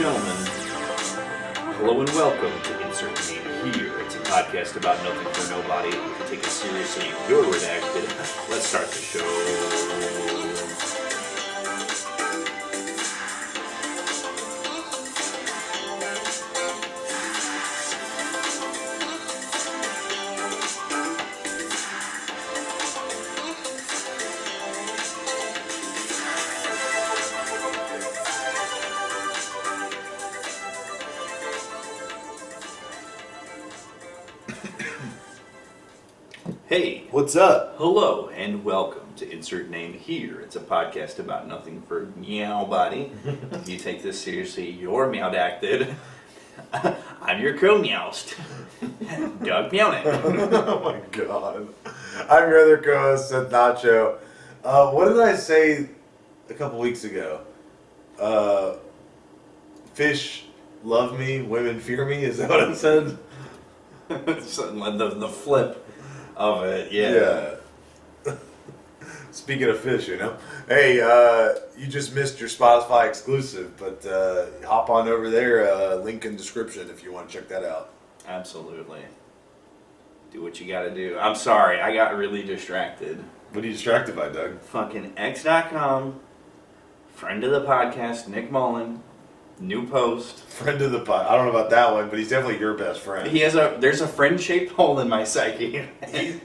gentlemen, hello and welcome to Insert Name Here. It's a podcast about nothing for nobody. If you take it seriously, you're redacted. Let's start the show. Hey, what's up? Hello and welcome to Insert Name Here. It's a podcast about nothing for nobody. If you take this seriously, you're meowdacted. I'm your co-meowst, Doug Meownick. Oh my god. I'm your other co-host, Seth Nacho. What did I say a couple weeks ago? Fish love me, women fear me? Is that what I said? Something like the flip of it, yeah. Speaking of fish, you know. Hey, you just missed your Spotify exclusive, but hop on over there, link in description if you want to check that out. Absolutely. Do what you gotta do. I'm sorry, I got really distracted. What are you distracted by, Doug? Fucking X.com, friend of the podcast, Nick Mullen, new post. Friend of the pod. I don't know about that one, but he's definitely your best friend. There's a friend-shaped hole in my psyche.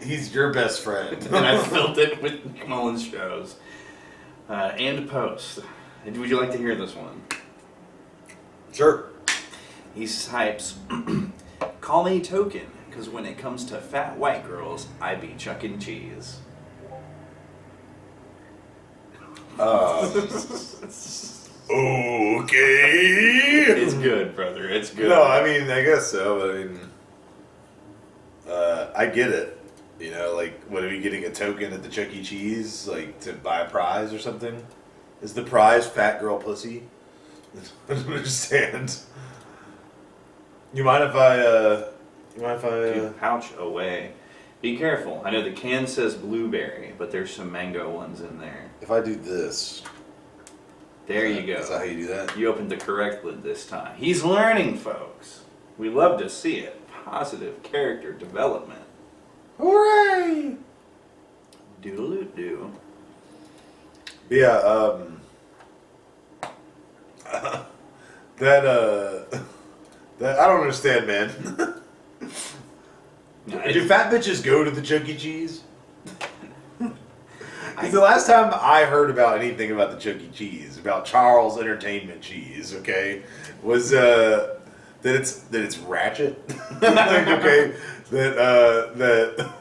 He's your best friend. And I filled it with Nick Mullen's shows. And post. Would you like to hear this one? Sure. He types, call me token, because when it comes to fat white girls, I be chucking cheese. Okay. It's good, brother. It's good. No, I mean, I guess so. But I mean, I get it. You know, like, what are we getting a token at the Chuck E. Cheese, like, to buy a prize or something? Is the prize fat girl pussy? I don't understand. You mind if I? Dude, pouch away. Be careful. I know the can says blueberry, but there's some mango ones in there. If I do this. There you go. Is that how you do that? You opened the correct lid this time. He's learning, folks. We love to see it. Positive character development. Hooray! Doodle-doo. Yeah, that I don't understand, man. Do fat bitches go to the Chuck E. Cheese? Because the last time I heard about anything about the Chuck E. Cheese, about Charles Entertainment Cheese, okay, was that it's ratchet. Okay, the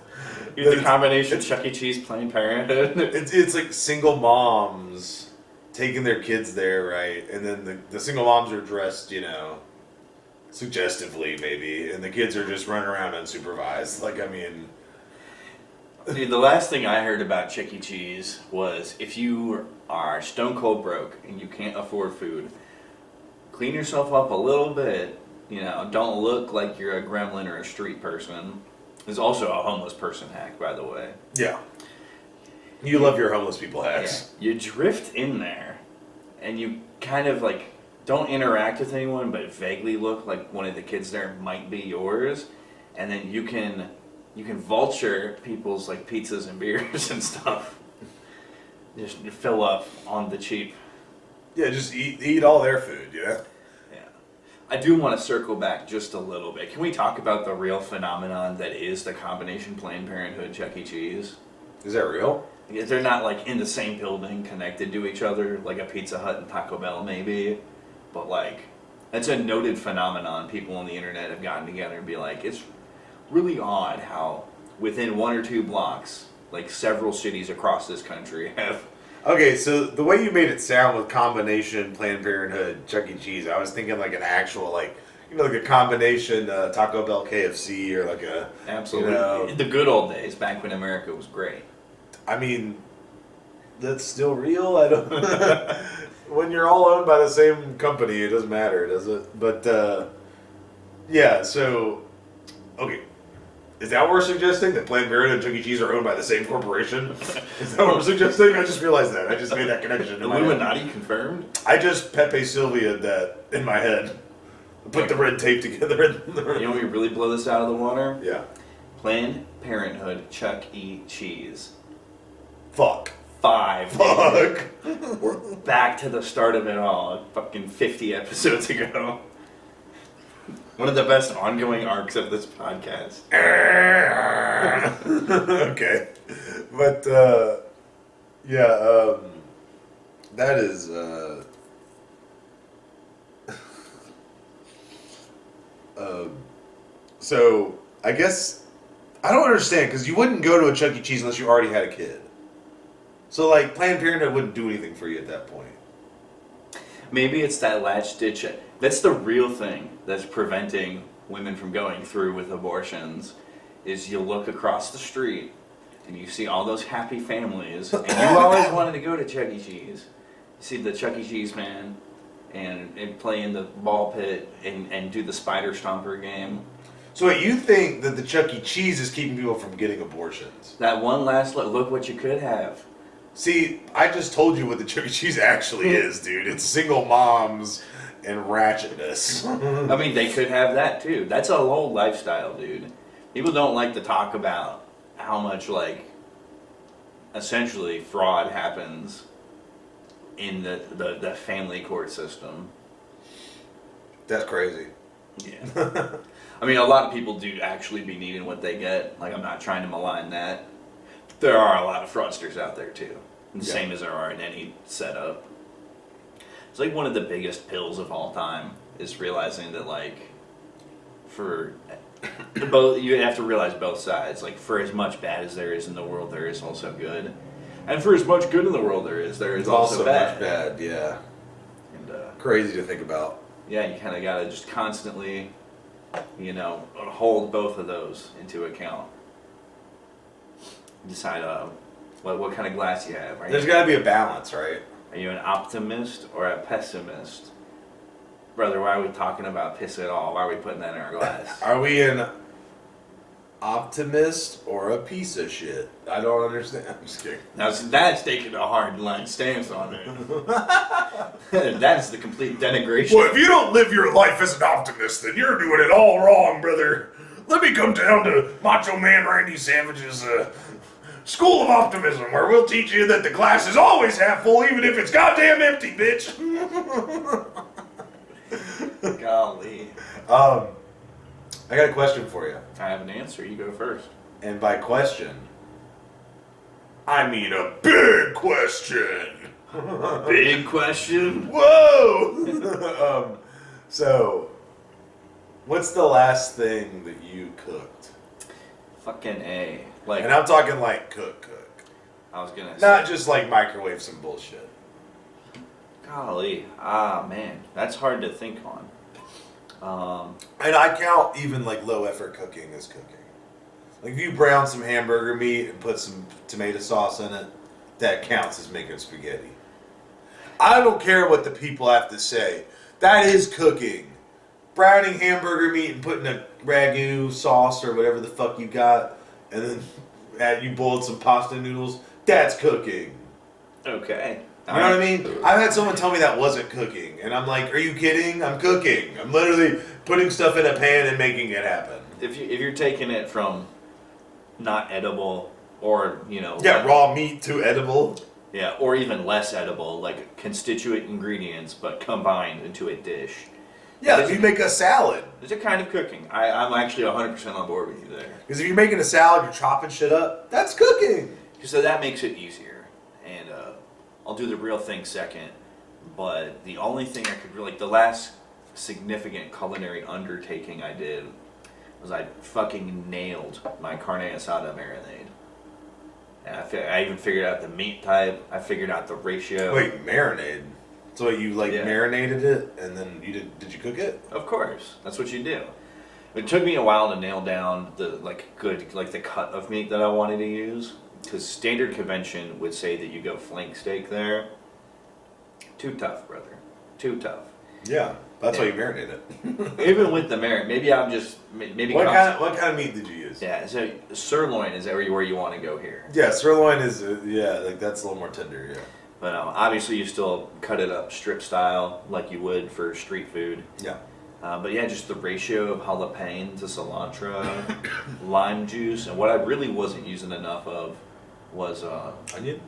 combination Chuck E. Cheese, Planned Parenthood. It's like single moms taking their kids there, right? And then the single moms are dressed, you know, suggestively maybe, and the kids are just running around unsupervised. Like, I mean. Dude, the last thing I heard about Chuck E. Cheese was if you are stone cold broke and you can't afford food, clean yourself up a little bit. You know, don't look like you're a gremlin or a street person. There's also a homeless person hack, by the way. Yeah. You love your homeless people hacks. Yeah. You drift in there and you kind of like don't interact with anyone but vaguely look like one of the kids there might be yours, and then you can vulture people's like pizzas and beers and stuff. Just fill up on the cheap. Yeah, just eat all their food, yeah. Yeah. I do want to circle back just a little bit. Can we talk about the real phenomenon that is the combination Planned Parenthood Chuck E. Cheese? Is that real? They're not like in the same building connected to each other like a Pizza Hut and Taco Bell maybe, but like it's a noted phenomenon. People on the internet have gotten together and be like, it's really odd how within 1 or 2 blocks, like several cities across this country have. Okay, so the way you made it sound with combination Planned Parenthood Chuck E. Cheese, I was thinking like an actual, like, you know, like a combination Taco Bell KFC or like a. Absolutely. You know, the good old days back when America was great. I mean, that's still real? I don't. When you're all owned by the same company, it doesn't matter, does it? But, yeah, so. Okay. Is that what we're suggesting? That Planned Parenthood and Chuck E. Cheese are owned by the same corporation? Is that what we're suggesting? I just realized that. I just made that connection. Illuminati confirmed? I just Pepe Sylvia that in my head. Put the red tape together. You know what we really blow this out of the water? Yeah. Planned Parenthood, Chuck E. Cheese. Fuck. 5. Fuck. We're back to the start of it all, fucking 50 episodes ago. One of the best ongoing arcs of this podcast. Okay. But, that is, so, I guess, I don't understand, because you wouldn't go to a Chuck E. Cheese unless you already had a kid. So, like, Planned Parenthood wouldn't do anything for you at that point. Maybe it's that latch ditch. That's the real thing that's preventing women from going through with abortions, is you look across the street and you see all those happy families, and you always wanted to go to Chuck E. Cheese. You see the Chuck E. Cheese man and play in the ball pit and do the spider stomper game. So wait, you think that the Chuck E. Cheese is keeping people from getting abortions? That one last look what you could have. See, I just told you what the Chuck E. Cheese actually is, dude. It's single moms and ratchetness. I mean, they could have that too. That's a whole lifestyle, dude. People don't like to talk about how much, like, essentially fraud happens in the family court system. That's crazy. Yeah. I mean, a lot of people do actually be needing what they get. Like, I'm not trying to malign that. There are a lot of fraudsters out there too. The same as there are in any setup. It's like one of the biggest pills of all time is realizing that, like, for both, you have to realize both sides. Like, for as much bad as there is in the world, there is also good. And for as much good in the world there is also bad. Much bad, yeah. And crazy to think about. Yeah, you kind of got to just constantly, hold both of those into account. Decide what kind of glass you have. There's got to be a balance, right? Are you an optimist or a pessimist? Brother, why are we talking about piss at all? Why are we putting that in our glass? Are we an optimist or a piece of shit? I don't understand. I'm just kidding. Now, that's taking a hard line stance on it. That's the complete denigration. Well, if you don't live your life as an optimist, then you're doing it all wrong, brother. Let me come down to Macho Man Randy Savage's School of Optimism, where we'll teach you that the glass is always half full, even if it's goddamn empty, bitch. Golly. I got a question for you. I have an answer. You go first. And by question, I mean a big question. Big question? Whoa! So, what's the last thing that you cooked? Fucking A. Like, and I'm talking like cook. I was gonna Not say. just like microwave some bullshit. Golly. Man. That's hard to think on. And I count even like low effort cooking as cooking. Like if you brown some hamburger meat and put some tomato sauce in it, that counts as making spaghetti. I don't care what the people have to say. That is cooking. Browning hamburger meat and putting a ragu sauce or whatever the fuck you got, and then you boiled some pasta noodles, that's cooking. Okay. You know what I mean? I've had someone tell me that wasn't cooking, and I'm like, are you kidding? I'm cooking. I'm literally putting stuff in a pan and making it happen. If you're taking it from not edible or, Yeah, raw meat to edible. Yeah, or even less edible, like constituent ingredients, but combined into a dish. Yeah, if you make a salad. There's a kind of cooking. I'm actually 100% on board with you there. Because if you're making a salad, you're chopping shit up, that's cooking. So that makes it easier. And I'll do the real thing second. But the only thing I could really, like the last significant culinary undertaking I did was I fucking nailed my carne asada marinade. And I even figured out the meat type. I figured out the ratio. Wait, marinade? So you marinated it and then did you cook it? Of course. That's what you do. It took me a while to nail down the the cut of meat that I wanted to use. Because standard convention would say that you go flank steak there. Too tough, brother. Too tough. Yeah, that's why you marinate it. Even with the marinade, maybe I'm just maybe. What kind of meat did you use? Yeah, so sirloin is where you want to go here. Yeah, sirloin is like that's a little more tender. Yeah. But obviously you still cut it up strip style like you would for street food. Yeah. But yeah, just the ratio of jalapeno to cilantro, lime juice, and what I really wasn't using enough of was Onion.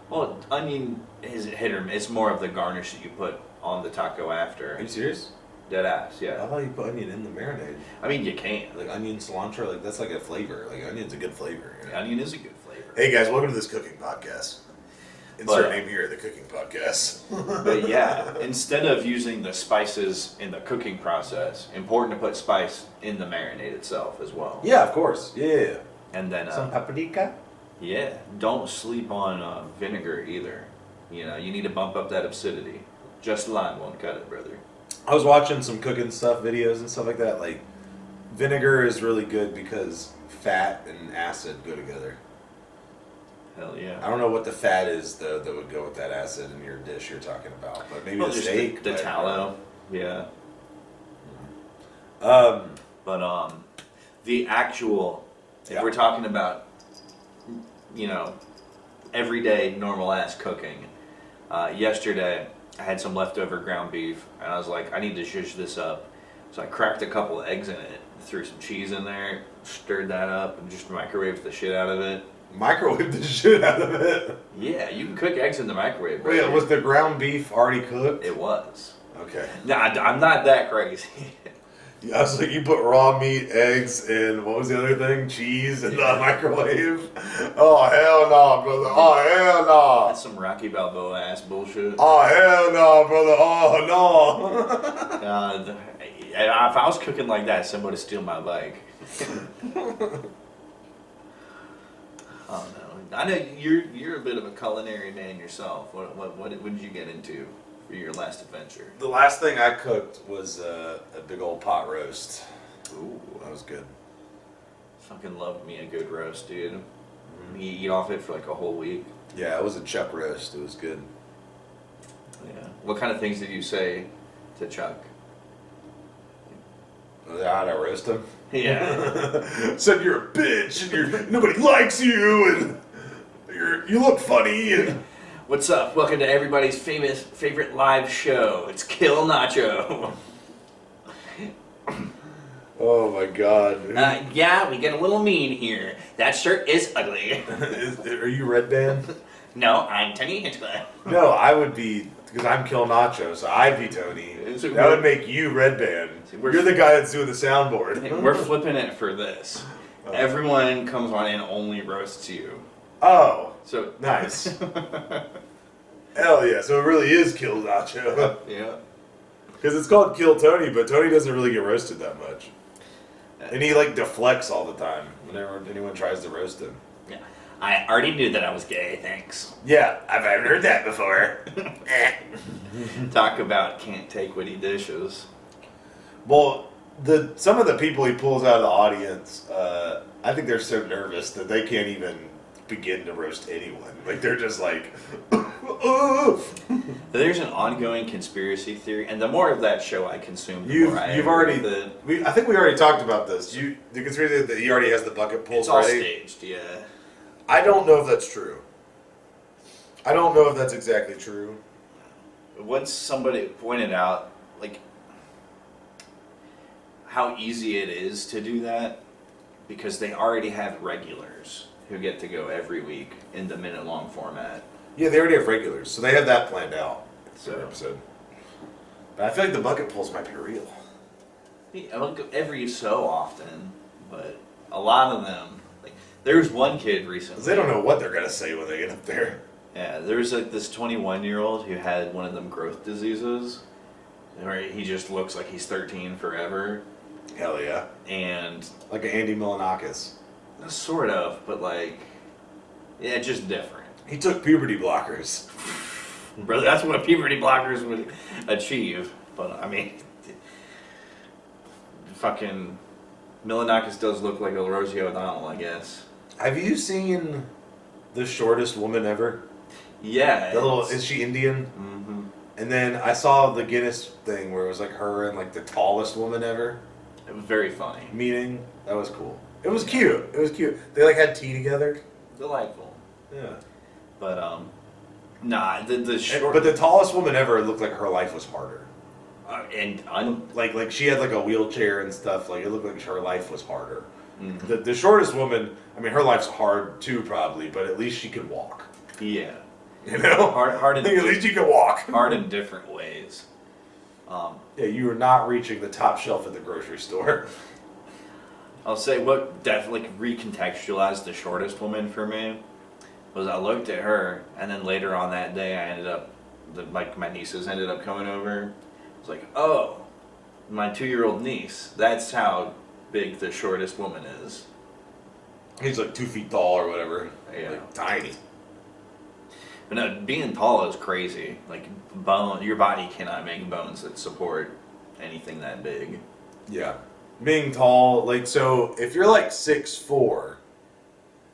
well, onion is hit or miss. It's more of the garnish that you put on the taco after. Are you serious? Dead ass, I yeah. thought you put onion in the marinade. I mean, you can. Like onion, cilantro, like that's like a flavor. Like onion's a good flavor. You know? Onion is a good flavor. Hey guys, welcome to this cooking podcast. Insert But, name here, the cooking podcast. But yeah, instead of using the spices in the cooking process, important to put spice in the marinade itself as well. Yeah, of course. Yeah. And then, Some paprika. yeah, don't sleep on vinegar either. You know, you need to bump up that acidity. Just lime won't cut it, brother. I was watching some cooking stuff, videos and stuff like that. Like, vinegar is really good because fat and acid go together. Hell yeah. I don't know what the fat is though that would go with that acid in your dish you're talking about, but maybe Well, the just steak, the tallow. Yeah. Um, But the actual, if we're talking about, you know, everyday normal ass cooking. Yesterday I had some leftover ground beef, and I was like, I need to zhuzh this up. So I cracked a couple of eggs in it, threw some cheese in there, stirred that up, and just microwaved the shit out of it. microwave the shit out of it. Yeah, you can cook eggs in the microwave. Wait, was the ground beef already cooked? It was. Okay. No, I'm not that crazy. I was like, you put raw meat, eggs, and what was the other thing? Cheese in the microwave? Oh, hell no, brother. Oh, hell no. That's some Rocky Balboa ass bullshit. Oh, hell no, brother. Oh, no. If I was cooking like that, someone would steal my bike. Oh no! I know you're a bit of a culinary man yourself. What did you get into for your last adventure? The last thing I cooked was a big old pot roast. Ooh, That was good. fucking love me a good roast, dude. You eat off it for like a whole week. Yeah, it was a chuck roast. It was good. Yeah. What kind of things did you say to Chuck? How'd I roast him? Yeah. Said you're a bitch and nobody likes you and you look funny and What's up? Welcome to everybody's favorite live show. It's Kill Nacho. oh my god. Yeah, we get a little mean here. That shirt is ugly. Are you Red Band? No, I'm Tony Hitchcock. No, I would be because I'm Kill Nacho, so I'd be Tony. That would make you Red Band. You're the guy that's doing the soundboard. We're flipping it for this. Everyone comes on and only roasts you. Oh, So nice. Hell yeah! So it really is Kill Nacho. Yeah. Because it's called Kill Tony, but Tony doesn't really get roasted that much. And he like deflects all the time whenever anyone tries to roast him. Yeah. I already knew that I was gay, thanks. Yeah, I've heard that before. Talk about can't take witty dishes. Well, some of the people he pulls out of the audience, I think they're so nervous that they can't even begin to roast anyone. Like they're just like, There's an ongoing conspiracy theory, and the more of that show I consume, the more I you've agree already. with it. I think we already talked about this. The conspiracy that he already has the bucket pulls It's all ready. staged, yeah. I don't know if that's true. I don't know if that's exactly true. Once somebody pointed out, like, how easy it is to do that, because they already have regulars who get to go every week in the minute-long format. Yeah, they already have regulars, so they have that planned out for So- an episode. But I feel like the bucket pulls might be real. I look every so often, but a lot of them, like, there was one kid recently. 'Cause they don't know what they're gonna say when they get up there. Yeah, there was like this 21-year-old who had one of them growth diseases, where he just looks like he's 13 forever, Hell yeah. and Like an Andy Milanakis. sort of, but like, yeah, just different. He took puberty blockers. Bro, that's what puberty blockers would achieve. But I mean, fucking Milanakis does look like a Rosie O'Donnell, I guess. Have you seen The Shortest Woman Ever? Yeah. Is she Indian? Mm-hmm. And then I saw the Guinness thing where it was like her and like the tallest woman ever It was very funny. meeting. That was cool. It was cute. It was cute. They like had tea together. Delightful. Yeah. But nah, the short. But the tallest woman ever looked like her life was harder. Like she had like a wheelchair and stuff. Like it looked like her life was harder. Mm-hmm. The shortest woman, I mean, her life's hard too, probably, but at least she could walk. Yeah. You know, Hard in, at least you can walk. hard in different ways. Yeah, you were not reaching the top shelf at the grocery store. I'll say what definitely recontextualized the shortest woman for me was I looked at her, and then later on that day, I ended up, my nieces ended up coming over. I was like, oh, my 2-year-old niece. That's how big the shortest woman is. He's like 2 feet tall or whatever. Yeah. Like tiny. But no, being tall is crazy. Like your body cannot make bones that support anything that big. Yeah. Being tall, like, so if you're like 6'4",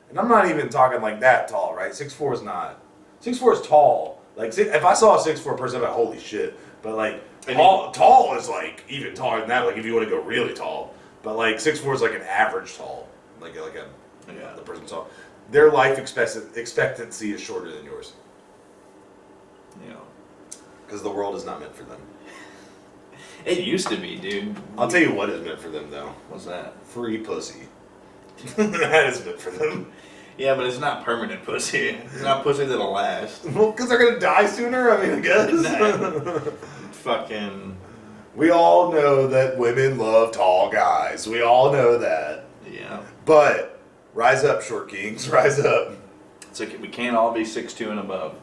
and I'm not even talking like that tall, right? 6'4" is not. 6'4" is tall. Like, if I saw a 6'4" person, I'd be like, holy shit. But like, tall is like even taller than that. Like, if you want to go really tall. But like 6'4" is like an average tall. Like the person tall. Their life expectancy is shorter than yours. Yeah. Because the world is not meant for them. It used to be, dude. I'll tell you what is meant for them, though. What's that? Free pussy. That is meant for them. Yeah, but it's not permanent pussy. It's not pussy that'll last. Well, because they're going to die sooner, I mean, I guess. Nah. Fucking... We all know that women love tall guys. We all know that. Yeah. But, rise up, short kings. Rise up. It's like we can't all be 6'2" and above.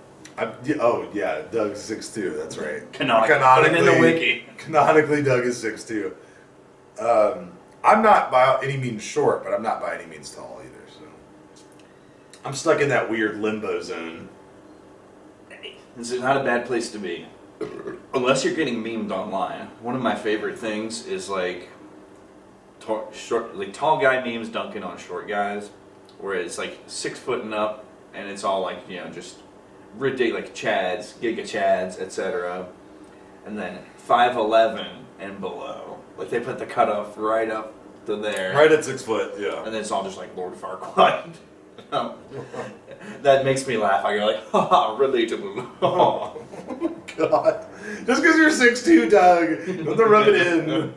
Oh, yeah, Doug's 6'2", that's right. Canonically. Put it in the wiki. Canonically, Doug is 6'2". I'm not by any means short, but I'm not by any means tall either, so. I'm stuck in that weird limbo zone. This is not a bad place to be. Unless you're getting memed online. One of my favorite things is like tall guy memes dunking on short guys, where it's like 6 foot and up, and it's all like, just ridiculous, like Chads, Giga Chads, etc. And then 5'11" and below. Like they put the cutoff right up to there. Right at 6 foot, yeah. And then it's all just like Lord Farquaad. That makes me laugh. I go like, haha, relatable. Oh, God. Just because you're 6'2", Doug. You have to rub it in.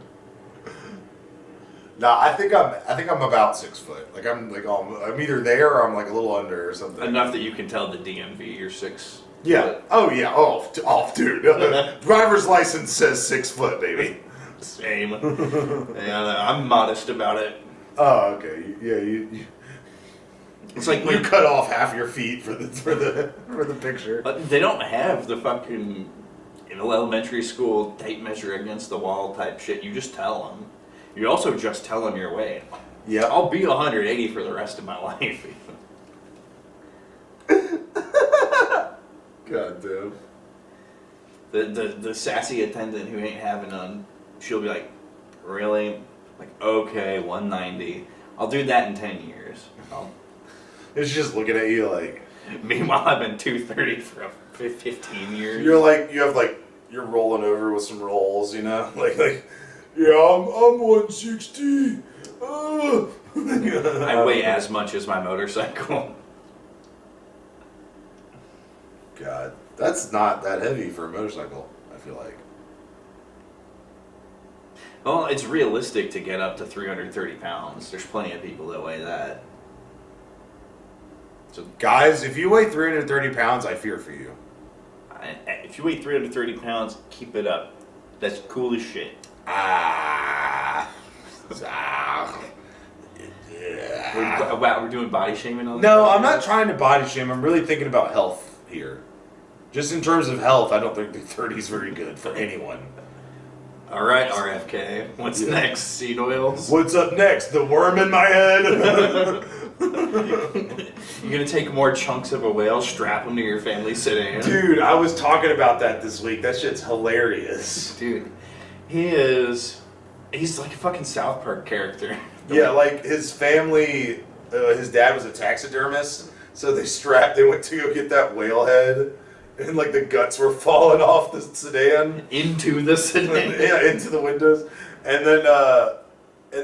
No, I think I'm about 6 foot. Like I'm either there or I'm like a little under or something. Enough that you can tell the DMV you're 6. Yeah. Foot. Oh yeah. Oh, dude. Driver's license says 6 foot, baby. Same. Yeah, I'm modest about it. Oh, okay. Yeah, you it's like you cut off half your feet for the picture. But they don't have the fucking elementary school tape measure against the wall type shit. You just tell them. You also just tell them your weight. Yeah. I'll be 180 for the rest of my life. God damn. The sassy attendant who ain't having none, she'll be like, really? Like, okay, 190. I'll do that in 10 years. It's just looking at you like. Meanwhile, I've been 230 for 15 years. You're rolling over with some rolls, like. Yeah, I'm 160. I weigh as much as my motorcycle. God, that's not that heavy for a motorcycle, I feel like. Well, it's realistic to get up to 330 pounds. There's plenty of people that weigh that. So, guys, if you weigh 330 pounds, I fear for you. If you weigh 330 pounds, keep it up. That's cool as shit. Yeah. We're doing body shaming on this? No, I'm not trying to body shame. I'm really thinking about health here. Just in terms of health, I don't think the 30 is very good for anyone. All right, RFK. What's next? Seed oils? What's up next? The worm in my head? You're going to take more chunks of a whale, strap them to your family sedan? Dude, I was talking about that this week. That shit's hilarious. Dude, he's like a fucking South Park character. Yeah, like his family, his dad was a taxidermist, so they went to go get that whale head, and like the guts were falling off the sedan. Into the sedan. Yeah, into the windows. And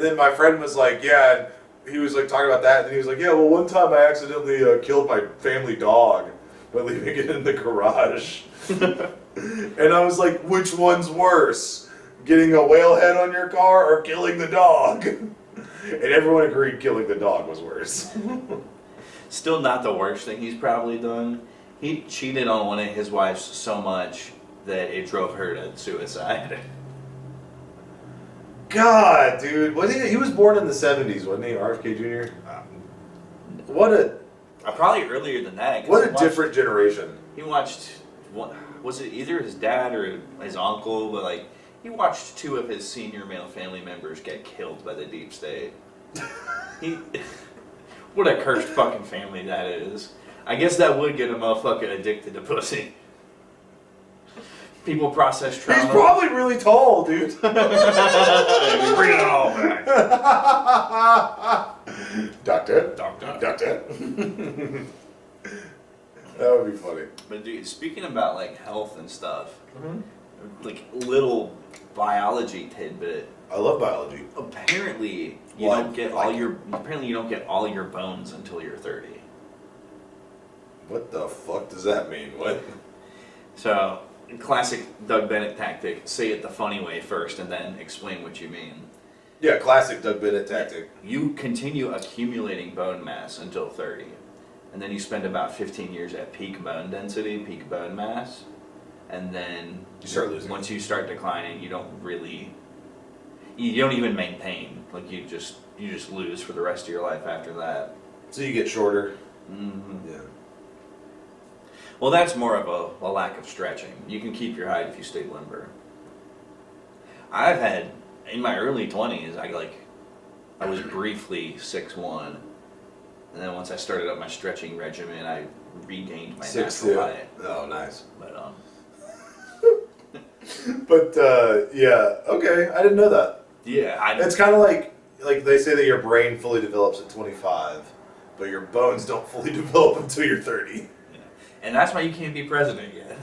then my friend was like, yeah, and he was like talking about that, and he was like, yeah, well, one time I accidentally killed my family dog by leaving it in the garage. And I was like, which one's worse? Getting a whale head on your car or killing the dog? And everyone agreed killing the dog was worse. Still not the worst thing he's probably done. He cheated on one of his wives so much that it drove her to suicide. God, dude. He was born in the 70s, wasn't he? RFK Jr.? What a... Probably earlier than that. 'Cause What a different generation. He watched, was it either his dad or his uncle, but like, he watched 2 of his senior male family members get killed by the deep state. What a cursed fucking family that is. I guess that would get a motherfucker addicted to pussy. People process trauma. He's probably really tall, dude. Bring it all back. Doctor. Doctor. That would be funny. But dude, speaking about like health and stuff, like little biology tidbit. I love biology. Apparently, you Well, don't get all your bones until you're 30. What the fuck does that mean? What? So, classic Doug Bennett tactic: say it the funny way first, and then explain what you mean. Yeah, classic Doug Bennett tactic. You continue accumulating bone mass until 30, and then you spend about 15 years at peak bone density, peak bone mass, and then You start losing. Once you start declining, you don't even maintain. Like you just lose for the rest of your life after that. So you get shorter. Mm-hmm. Yeah. Well, that's more of a lack of stretching. You can keep your height if you stay limber. I've had, in my early 20s, I was briefly 6'1", and then once I started up my stretching regimen, I regained my 6'2". natural height. Oh, nice. But Yeah, okay, I didn't know that. yeah, It's kind of like they say that your brain fully develops at 25, but your bones don't fully develop until you're 30. and that's why you can't be president yet.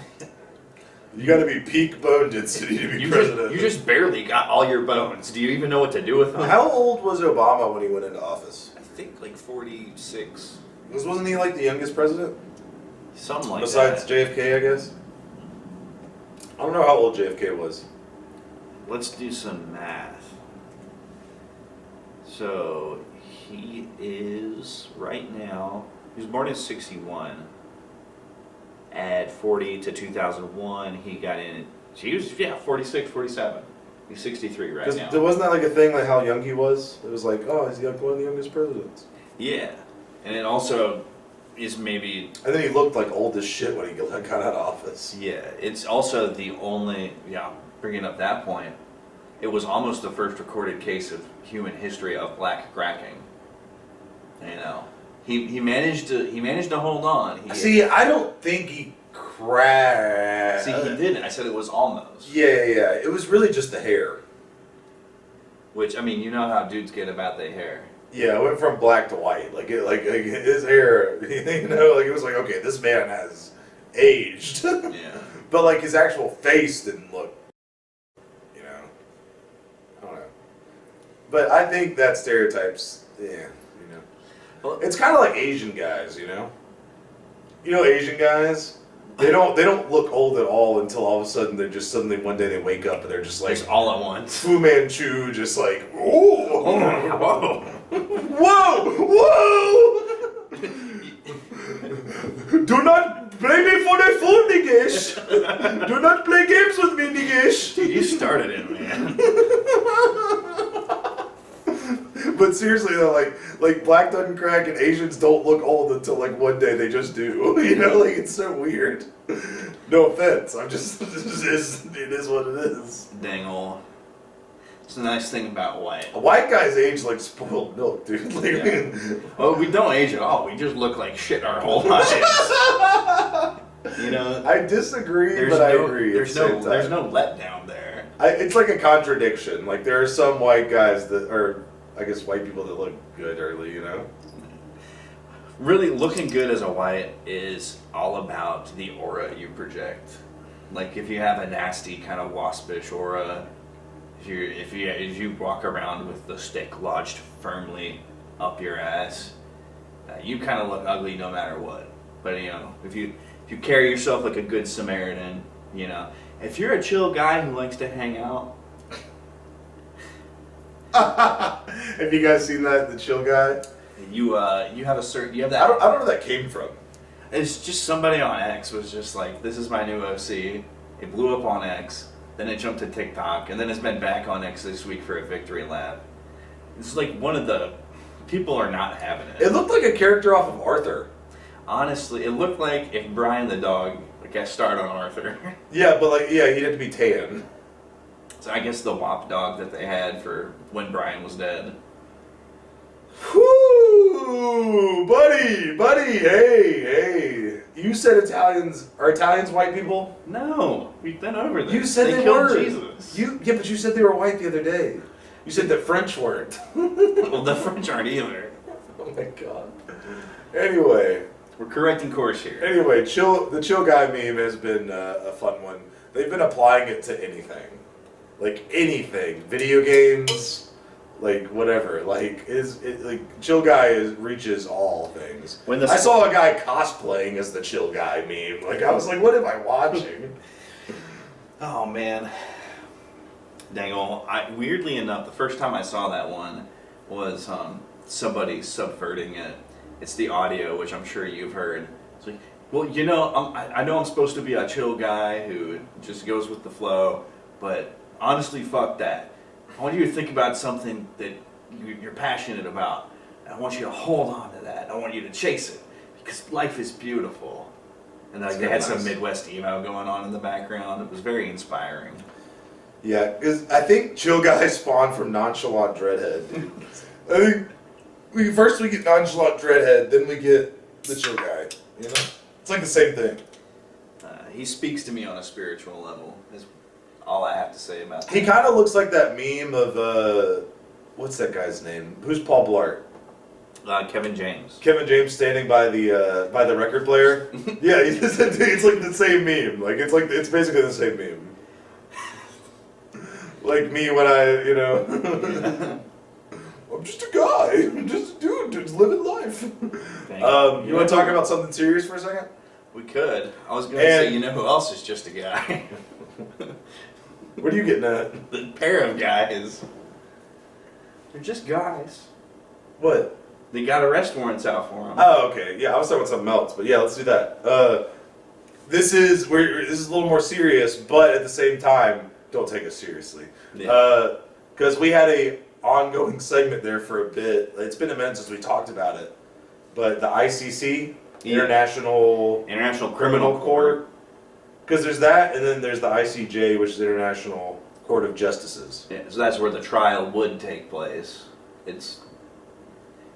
You got to be peak bone density to be president. You just barely got all your bones. Do you even know what to do with them? How old was Obama when he went into office? I think like 46. Wasn't he like the youngest president? Something like Besides that. JFK, I guess? I don't know how old JFK was. Let's do some math. So, he is, right now, he was born in 61. At 40 to 2001, he got in, he was, 46, 47. He's 63 right now. Wasn't that like a thing, like how young he was? It was like, oh, he's like one of the youngest presidents. Yeah. And it also is maybe... And then he looked like old as shit when he got out of office. Yeah, it's also the only, bringing up that point, it was almost the first recorded case of human history of black cracking. You know, he managed to hold on. I don't think he cracked. See, he didn't. I said it was almost. Yeah. It was really just the hair. Which, I mean, you know how dudes get about their hair. Yeah, it went from black to white. Like his hair, it was like, okay, this man has aged. Yeah. But like his actual face didn't look, I don't know. But I think that stereotypes, Well, it's kind of like Asian guys, Asian guys, they don't look old at all until all of a sudden they're just suddenly one day they wake up and they're just like just all at once. Fu Manchu, just like whoa. Whoa! Do not play me for the fool, Nigesh! Do not play games with me, Nigesh! Dude, you started it, man. But seriously though, like black doesn't crack and Asians don't look old until like one day they just do. It's so weird. No offense, it is what it is. Dang ol'. It's the nice thing about white. A white guy's age like spoiled milk, dude. Well, we don't age at all. We just look like shit our whole lives. I disagree, but I agree. There's no letdown there. It's like a contradiction. Like there are some white guys that are, I guess, white people that look good early. really looking good as a white is all about the aura you project. Like if you have a nasty kind of waspish aura, if you walk around with the stick lodged firmly up your ass, you kind of look ugly no matter what. But if you carry yourself like a good Samaritan, if you're a chill guy who likes to hang out. Have you guys seen that, the chill guy? You have that. I don't know where that came from. It's just somebody on X was just like, this is my new OC. It blew up on X, then it jumped to TikTok, and then it's been back on X this week for a victory lap. It's like one of the people are not having it. It looked like a character off of Arthur. Honestly, it looked like if Brian the dog got started on Arthur. Yeah, but he'd have to be tan. So I guess the WAP dog that they had for when Brian was dead. Whoo, buddy, hey. You said are Italians white people? No, we've been over this. You said they killed were. Jesus. But you said they were white the other day. You said the French weren't. Well, the French aren't either. Oh my god. Anyway. We're correcting course here. Anyway, the chill guy meme has been a fun one. They've been applying it to anything. Like anything. Video games, like whatever. Like chill guy reaches all things. I saw a guy cosplaying as the chill guy meme. Like I was like, what am I watching? Oh man. Dangle. Weirdly enough, the first time I saw that one was somebody subverting it. It's the audio, which I'm sure you've heard. It's like, well, I know I'm supposed to be a chill guy who just goes with the flow, but honestly, fuck that. I want you to think about something that you're passionate about. And I want you to hold on to that. I want you to chase it because life is beautiful. And they had some Midwest emo going on in the background. It was very inspiring. Yeah, because I think chill guys spawned from nonchalant dreadhead, dude. I think first we get nonchalant dreadhead, then we get the chill guy. It's like the same thing. He speaks to me on a spiritual level. Is all I have to say about that. He kind of looks like that meme of what's that guy's name? Who's Paul Blart? Kevin James. Kevin James standing by the record player. Yeah, it's like the same meme. Like it's basically the same meme. Like me when Yeah. I'm just a guy. I'm just a dude. Just living life. You want to talk about something serious for a second? We could. I was going to say, who else is just a guy? What are you getting at? The pair of guys. They're just guys. What? They got arrest warrants out for them. Oh, okay. Yeah, I was talking about something else, but yeah, let's do that. This is a little more serious, but at the same time, don't take us seriously. Yeah. Because we had a ongoing segment there for a bit. It's been a minute since we talked about it, but the ICC, International Criminal Court, because there's that, and then there's the ICJ, which is International Court of Justices. Yeah, so that's where the trial would take place. It's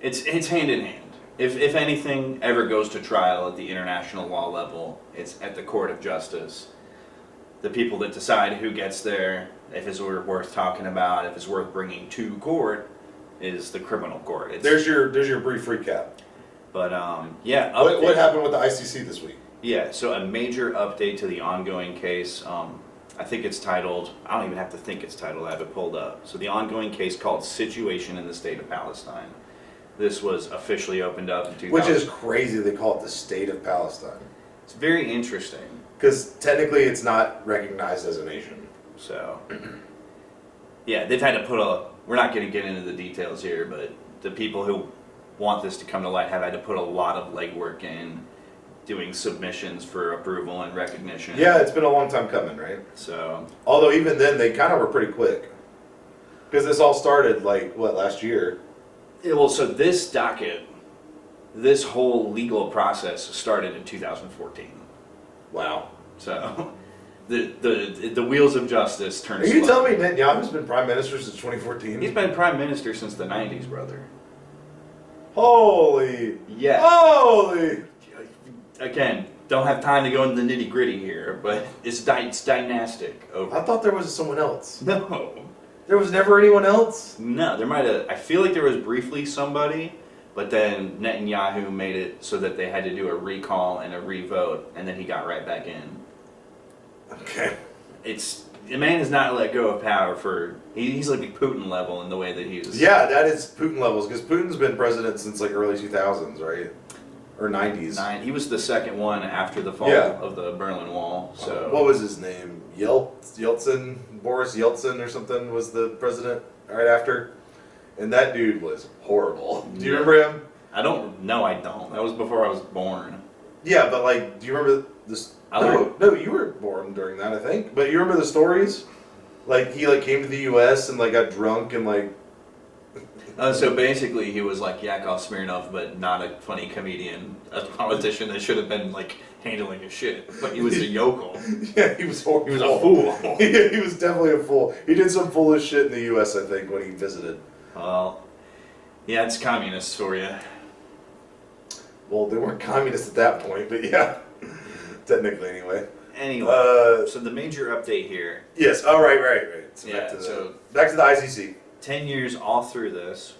hand in hand. If anything ever goes to trial at the international law level, it's at the Court of Justice. The people that decide who gets there, if it's worth talking about, if it's worth bringing to court, is the criminal court. There's your brief recap. But yeah. What happened with the ICC this week? Yeah, so a major update to the ongoing case. I think it's titled, I don't even have to think it's titled, I have it pulled up. So the ongoing case called Situation in the State of Palestine. This was officially opened up in 2000. Which is crazy they call it the State of Palestine. It's very interesting. Because technically it's not recognized as a nation. So, yeah, they've had to we're not going to get into the details here, but the people who want this to come to light have had to put a lot of legwork in doing submissions for approval and recognition. Yeah, it's been a long time coming, right? So, although even then they kind of were pretty quick. Because this all started last year? Yeah, well, so this docket, this whole legal process started in 2014. Wow. So, the wheels of justice turn slow. Are you telling me Netanyahu's been prime minister since 2014? He's been prime minister since the 90s, brother. Holy. Yeah. Holy. Again, don't have time to go into the nitty gritty here, but it's dynastic. I thought there was someone else. No. There was never anyone else? No, there might have. I feel like there was briefly somebody, But then Netanyahu made it so that they had to do a recall and a revote, and then he got right back in. Okay. The man has not let go of power he's like Putin level in the way that he's... Yeah, that is Putin levels, because Putin's been president since like early 2000s, right? Or 90s. He was the second one after the fall of the Berlin Wall. So what was his name? Yeltsin? Boris Yeltsin or something was the president right after? And that dude was horrible. Do you remember him? I don't. No, I don't. That was before I was born. Yeah, but like, do you remember this? No, you were born during that, I think. But you remember the stories? Like, he like came to the U.S. and like got drunk and like... So basically, he was like Yakov Smirnoff, but not a funny comedian, a politician that should have been like handling his shit. But he was a yokel. Yeah, he was horrible. He was a fool. Yeah, he was definitely a fool. He did some foolish shit in the U.S., I think, when he visited. Well, yeah, it's communists for you. Well, they weren't communists at that point, but yeah, technically anyway. Anyway, so the major update here. Yes. Oh, right. So back to the ICC. 10 years all through this.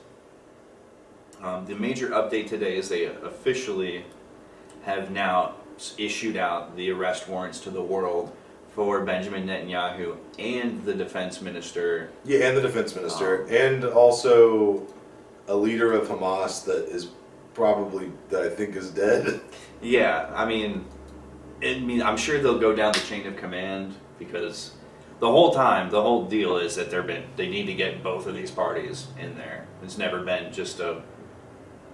The major update today is they officially have now issued out the arrest warrants to the world for Benjamin Netanyahu and the defense minister. Yeah, and the defense minister, and also a leader of Hamas that I think is dead. Yeah, I mean, I'm sure they'll go down the chain of command, because the whole deal is that they need to get both of these parties in there. It's never been just a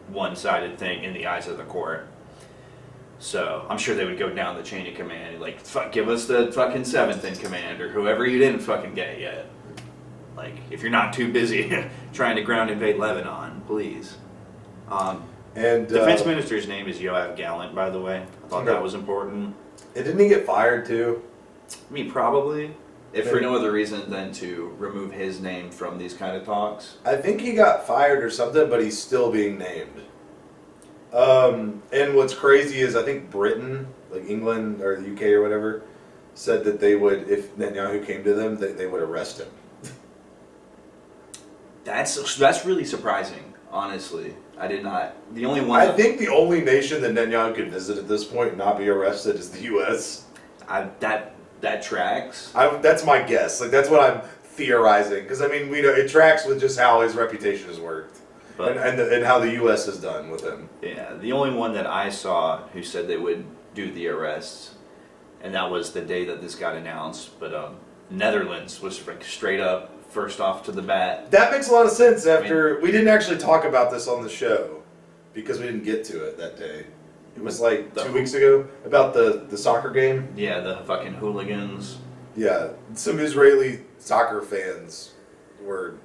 one-sided thing in the eyes of the court. So I'm sure they would go down the chain of command, like, give us the fucking 7th in command, or whoever you didn't fucking get yet. Like, if you're not too busy trying to ground invade Lebanon, please. And defense minister's name is Yoav Gallant, by the way. I thought that was important. And didn't he get fired too? I mean, probably. If for no other reason than to remove his name from these kind of talks. I think he got fired or something, but he's still being named. And what's crazy is I think Britain, like England or the UK or whatever, said that they would, if Netanyahu came to them, they would arrest him. That's really surprising, honestly. I did not. The only one. I think the only nation that Netanyahu could visit at this point and not be arrested is the U.S. That tracks. That's my guess. Like, that's what I'm theorizing, because I mean, we know it tracks with just how his reputation has worked, and how the U.S. has done with him. Yeah, the only one that I saw who said they would do the arrests, and that was the day that this got announced. But Netherlands was like straight up first off to the bat. That makes a lot of sense. We didn't actually talk about this on the show because we didn't get to it that day. It was like 2 weeks ago, about the soccer game. Yeah, the fucking hooligans. Yeah, some Israeli soccer fans were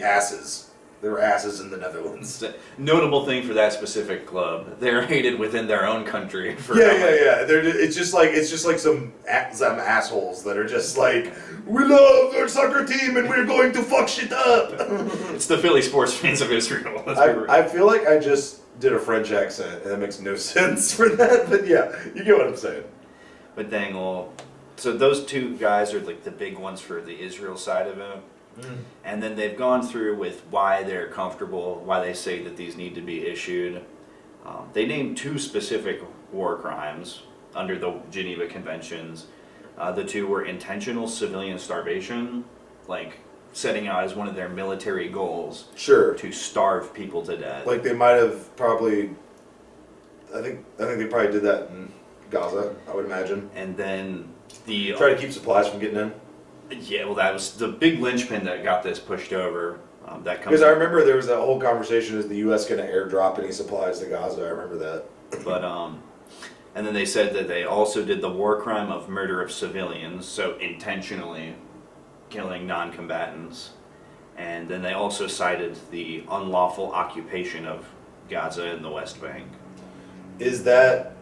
asses. They were asses in the Netherlands. Notable thing for that specific club, they're hated within their own country. Yeah. It's just like some assholes that are just like, we love our soccer team and we're going to fuck shit up. It's the Philly sports fans of Israel. I feel like I just did a French accent and that makes no sense for that, but yeah, you get what I'm saying. But dang, so those two guys are like the big ones for the Israel side of it. And then they've gone through with why they're comfortable, why they say that these need to be issued. They named 2 specific war crimes under the Geneva Conventions. The 2 were intentional civilian starvation, like setting out as one of their military goals. Sure. To starve people to death. Like they might have probably, I think they probably did that in Gaza, I would imagine. And then try to keep supplies from getting in. Yeah, well, that was the big linchpin that got this pushed over. Because I remember there was that whole conversation: is the U.S. going to airdrop any supplies to Gaza? I remember that. But and then they said that they also did the war crime of murder of civilians, so intentionally killing non-combatants, and then they also cited the unlawful occupation of Gaza and the West Bank. Is that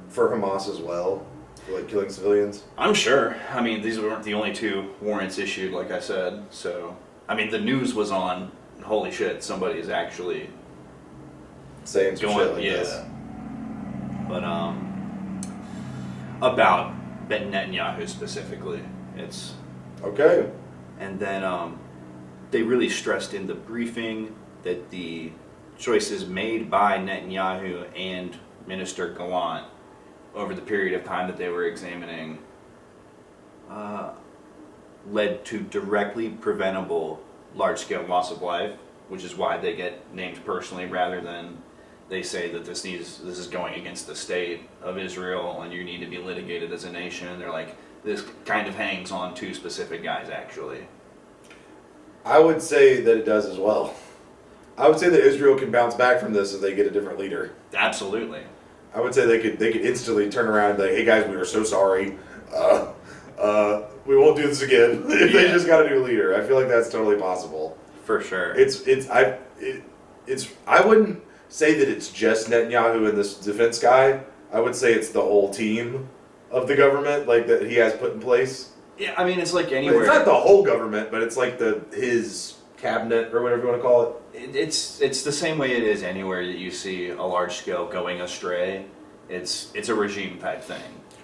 for Hamas as well? Like killing civilians? I'm sure. I mean, these weren't the only 2 warrants issued, like I said. So, I mean, the news was on. Holy shit! Somebody is actually saying some shit like this. But about Ben Netanyahu specifically, it's okay. And then they really stressed in the briefing that the choices made by Netanyahu and Minister Gallant over the period of time that they were examining led to directly preventable large-scale loss of life, which is why they get named personally rather than they say that this is going against the state of Israel and you need to be litigated as a nation. They're like, this kind of hangs on two specific guys, actually. I would say that it does as well. I would say that Israel can bounce back from this if they get a different leader. Absolutely. I would say they could instantly turn around and be like, hey guys, we are so sorry. We won't do this again if they just got a new leader. I feel like that's totally possible. For sure. I wouldn't say that it's just Netanyahu and this defense guy. I would say it's the whole team of the government, like that he has put in place. Yeah, I mean, it's like anywhere. It's not the whole government, but it's like his cabinet or whatever you want to call it. It's the same way it is anywhere that you see a large scale going astray. It's a regime type thing.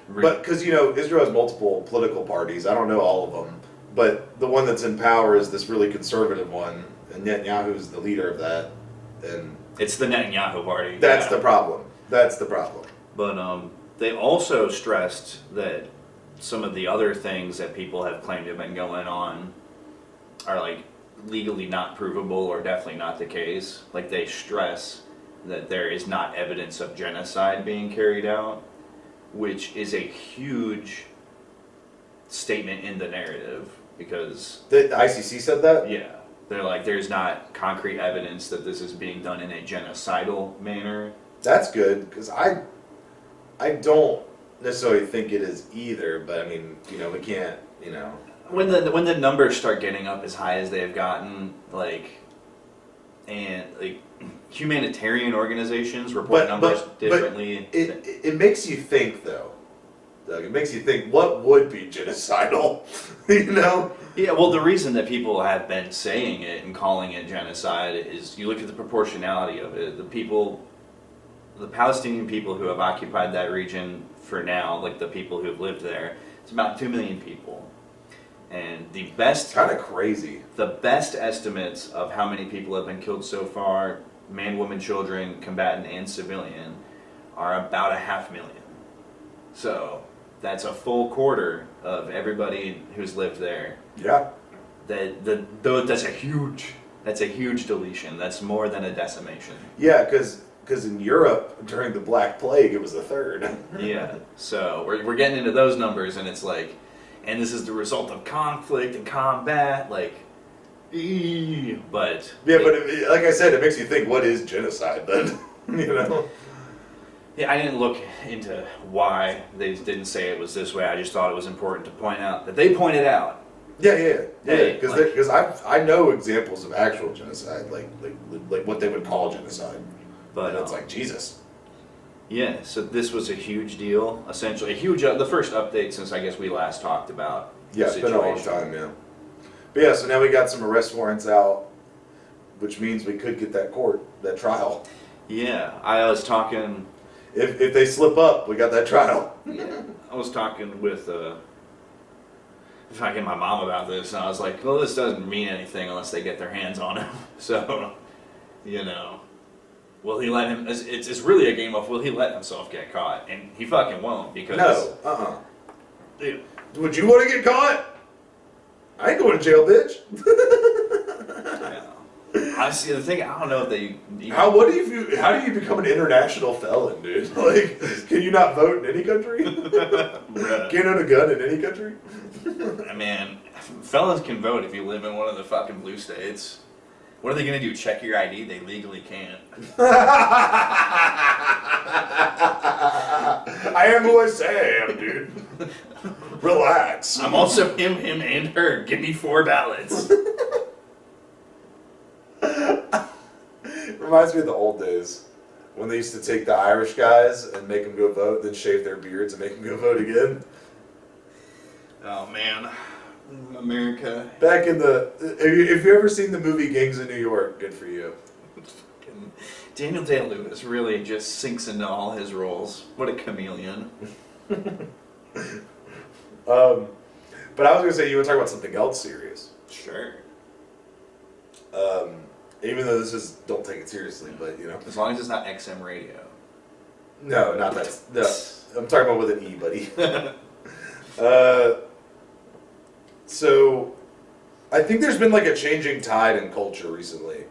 But because Israel has multiple political parties, I don't know all of them, but the one that's in power is this really conservative one, and Netanyahu is the leader of that, and it's the Netanyahu party. That's the problem. That's the problem. But they also stressed that some of the other things that people have claimed have been going on are like legally not provable or definitely not the case. Like they stress that there is not evidence of genocide being carried out, which is a huge statement in the narrative because the ICC said that? Yeah. They're like, there's not concrete evidence that this is being done in a genocidal manner. That's good, because I don't necessarily think it is either, but I mean, we can't, When the numbers start getting up as high as they have gotten, humanitarian organizations report numbers differently. But it makes you think, though, Doug. It makes you think, what would be genocidal? Yeah, well, the reason that people have been saying it and calling it genocide is you look at the proportionality of it. The Palestinian people who have occupied that region for now, like the people who have lived there, it's about 2 million people. And the best... kind of crazy. The best estimates of how many people have been killed so far, man, woman, children, combatant, and civilian, are about 500,000. So that's a full quarter of everybody who's lived there. Yeah. That's a huge deletion. That's more than a decimation. Yeah, because in Europe during the Black Plague it was a third. Yeah. So we're getting into those numbers, and it's like, and this is the result of conflict and combat, but yeah, but like I said, it makes you think, what is genocide then? Yeah, I didn't look into why they didn't say it was this way. I just thought it was important to point out that they pointed out. Yeah. Because I know examples of actual genocide, like what they would call genocide. But it's like Jesus. Yeah, so this was a huge deal, essentially the first update since I guess we last talked about. Yeah, it's been a long time, yeah. But yeah, so now we got some arrest warrants out, which means we could get that trial. Yeah, I was talking. If they slip up, we got that trial. Yeah, I was talking with my mom about this, and I was like, well, this doesn't mean anything unless they get their hands on him. So, will he let him? It's really a game of will he let himself get caught, and he fucking won't because no, Dude, would you want to get caught? I ain't going to jail, bitch. Honestly, the thing I don't know if they. How do you become an international felon, dude? Like, can you not vote in any country? Can't own a gun in any country? Man, felons can vote if you live in one of the fucking blue states. What are they gonna do? Check your ID? They legally can't. I am who I say I am, dude. Relax. I'm also him, and her. Give me 4 ballots. Reminds me of the old days when they used to take the Irish guys and make them go vote, then shave their beards and make them go vote again. Oh man, America. Back in if you ever seen the movie Gangs of New York, good for you. Daniel Day-Lewis really just sinks into all his roles. What a chameleon. But I was gonna say, you want to talk about something else serious? Sure. Even though don't take it seriously, but you know. As long as it's not XM radio. No, not that. No, I'm talking about with an E, buddy. So, I think there's been like a changing tide in culture recently.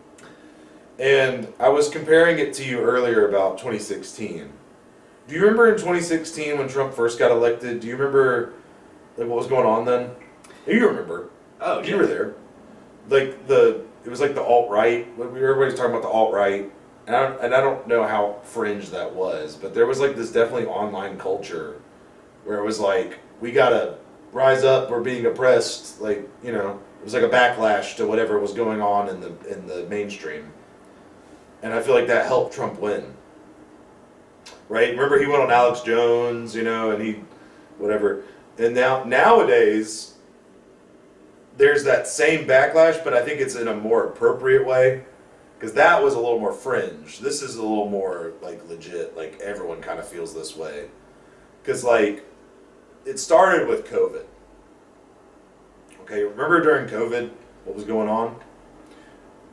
And I was comparing it to you earlier about 2016. Do you remember in 2016 when Trump first got elected? Do you remember like what was going on then? You remember? Oh, you were there. Like it was like the alt-right. Everybody's talking about the alt-right, and I don't know how fringe that was, but there was like this definitely online culture where it was like we gotta rise up. We're being oppressed. Like you know, it was like a backlash to whatever was going on in the mainstream. And I feel like that helped Trump win. Right? Remember he went on Alex Jones, you know, and he, whatever. And nowadays, there's that same backlash, but I think it's in a more appropriate way. Because that was a little more fringe. This is a little more, like, legit. Like, everyone kind of feels this way. Because, like, it started with COVID. Okay, remember during COVID, what was going on?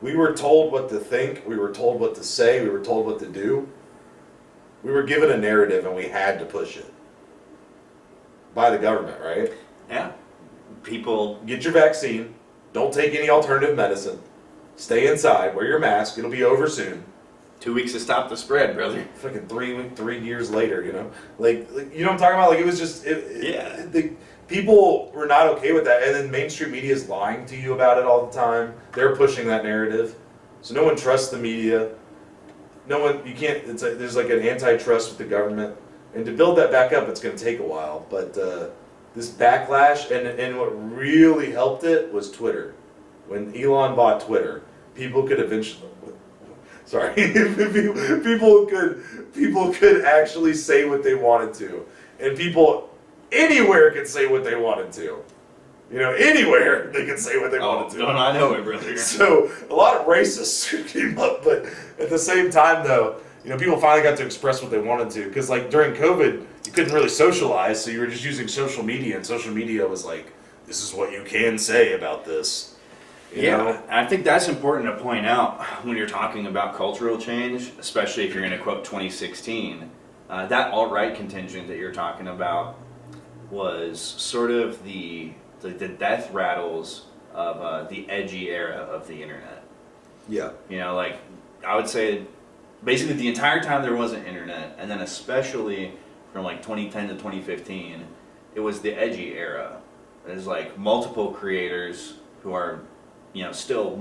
We were told what to think, we were told what to say, we were told what to do. We were given a narrative and we had to push it. By the government, right? Yeah. People... Get your vaccine, don't take any alternative medicine, stay inside, wear your mask, it'll be over soon. 2 weeks to stop the spread, brother. Fucking 3 years later, you know? Like you know what I'm talking about? Like it was just... People were not okay with that, and then mainstream media is lying to you about it all the time. They're pushing that narrative, so no one trusts the media. No one, you can't. It's like, there's like an antitrust with the government, and to build that back up, it's going to take a while. But this backlash, and what really helped it was Twitter. When Elon bought Twitter, people could eventually. Sorry, people could actually say what they wanted to, and people. Anywhere could say what they wanted to. You know, anywhere they could say what they wanted to. Don't I know it, brother. So, a lot of racists came up, but at the same time, though, you know, people finally got to express what they wanted to. Because, like, during COVID, you couldn't really socialize, so you were just using social media, and social media was like, this is what you can say about this. You know? I think that's important to point out when you're talking about cultural change, especially if you're going to quote 2016. That alt-right contingent that you're talking about was sort of the death rattles of the edgy era of the internet. Yeah. You know, like, I would say basically the entire time there wasn't internet, and then especially from like 2010 to 2015, it was the edgy era. There's like multiple creators who are, you know, still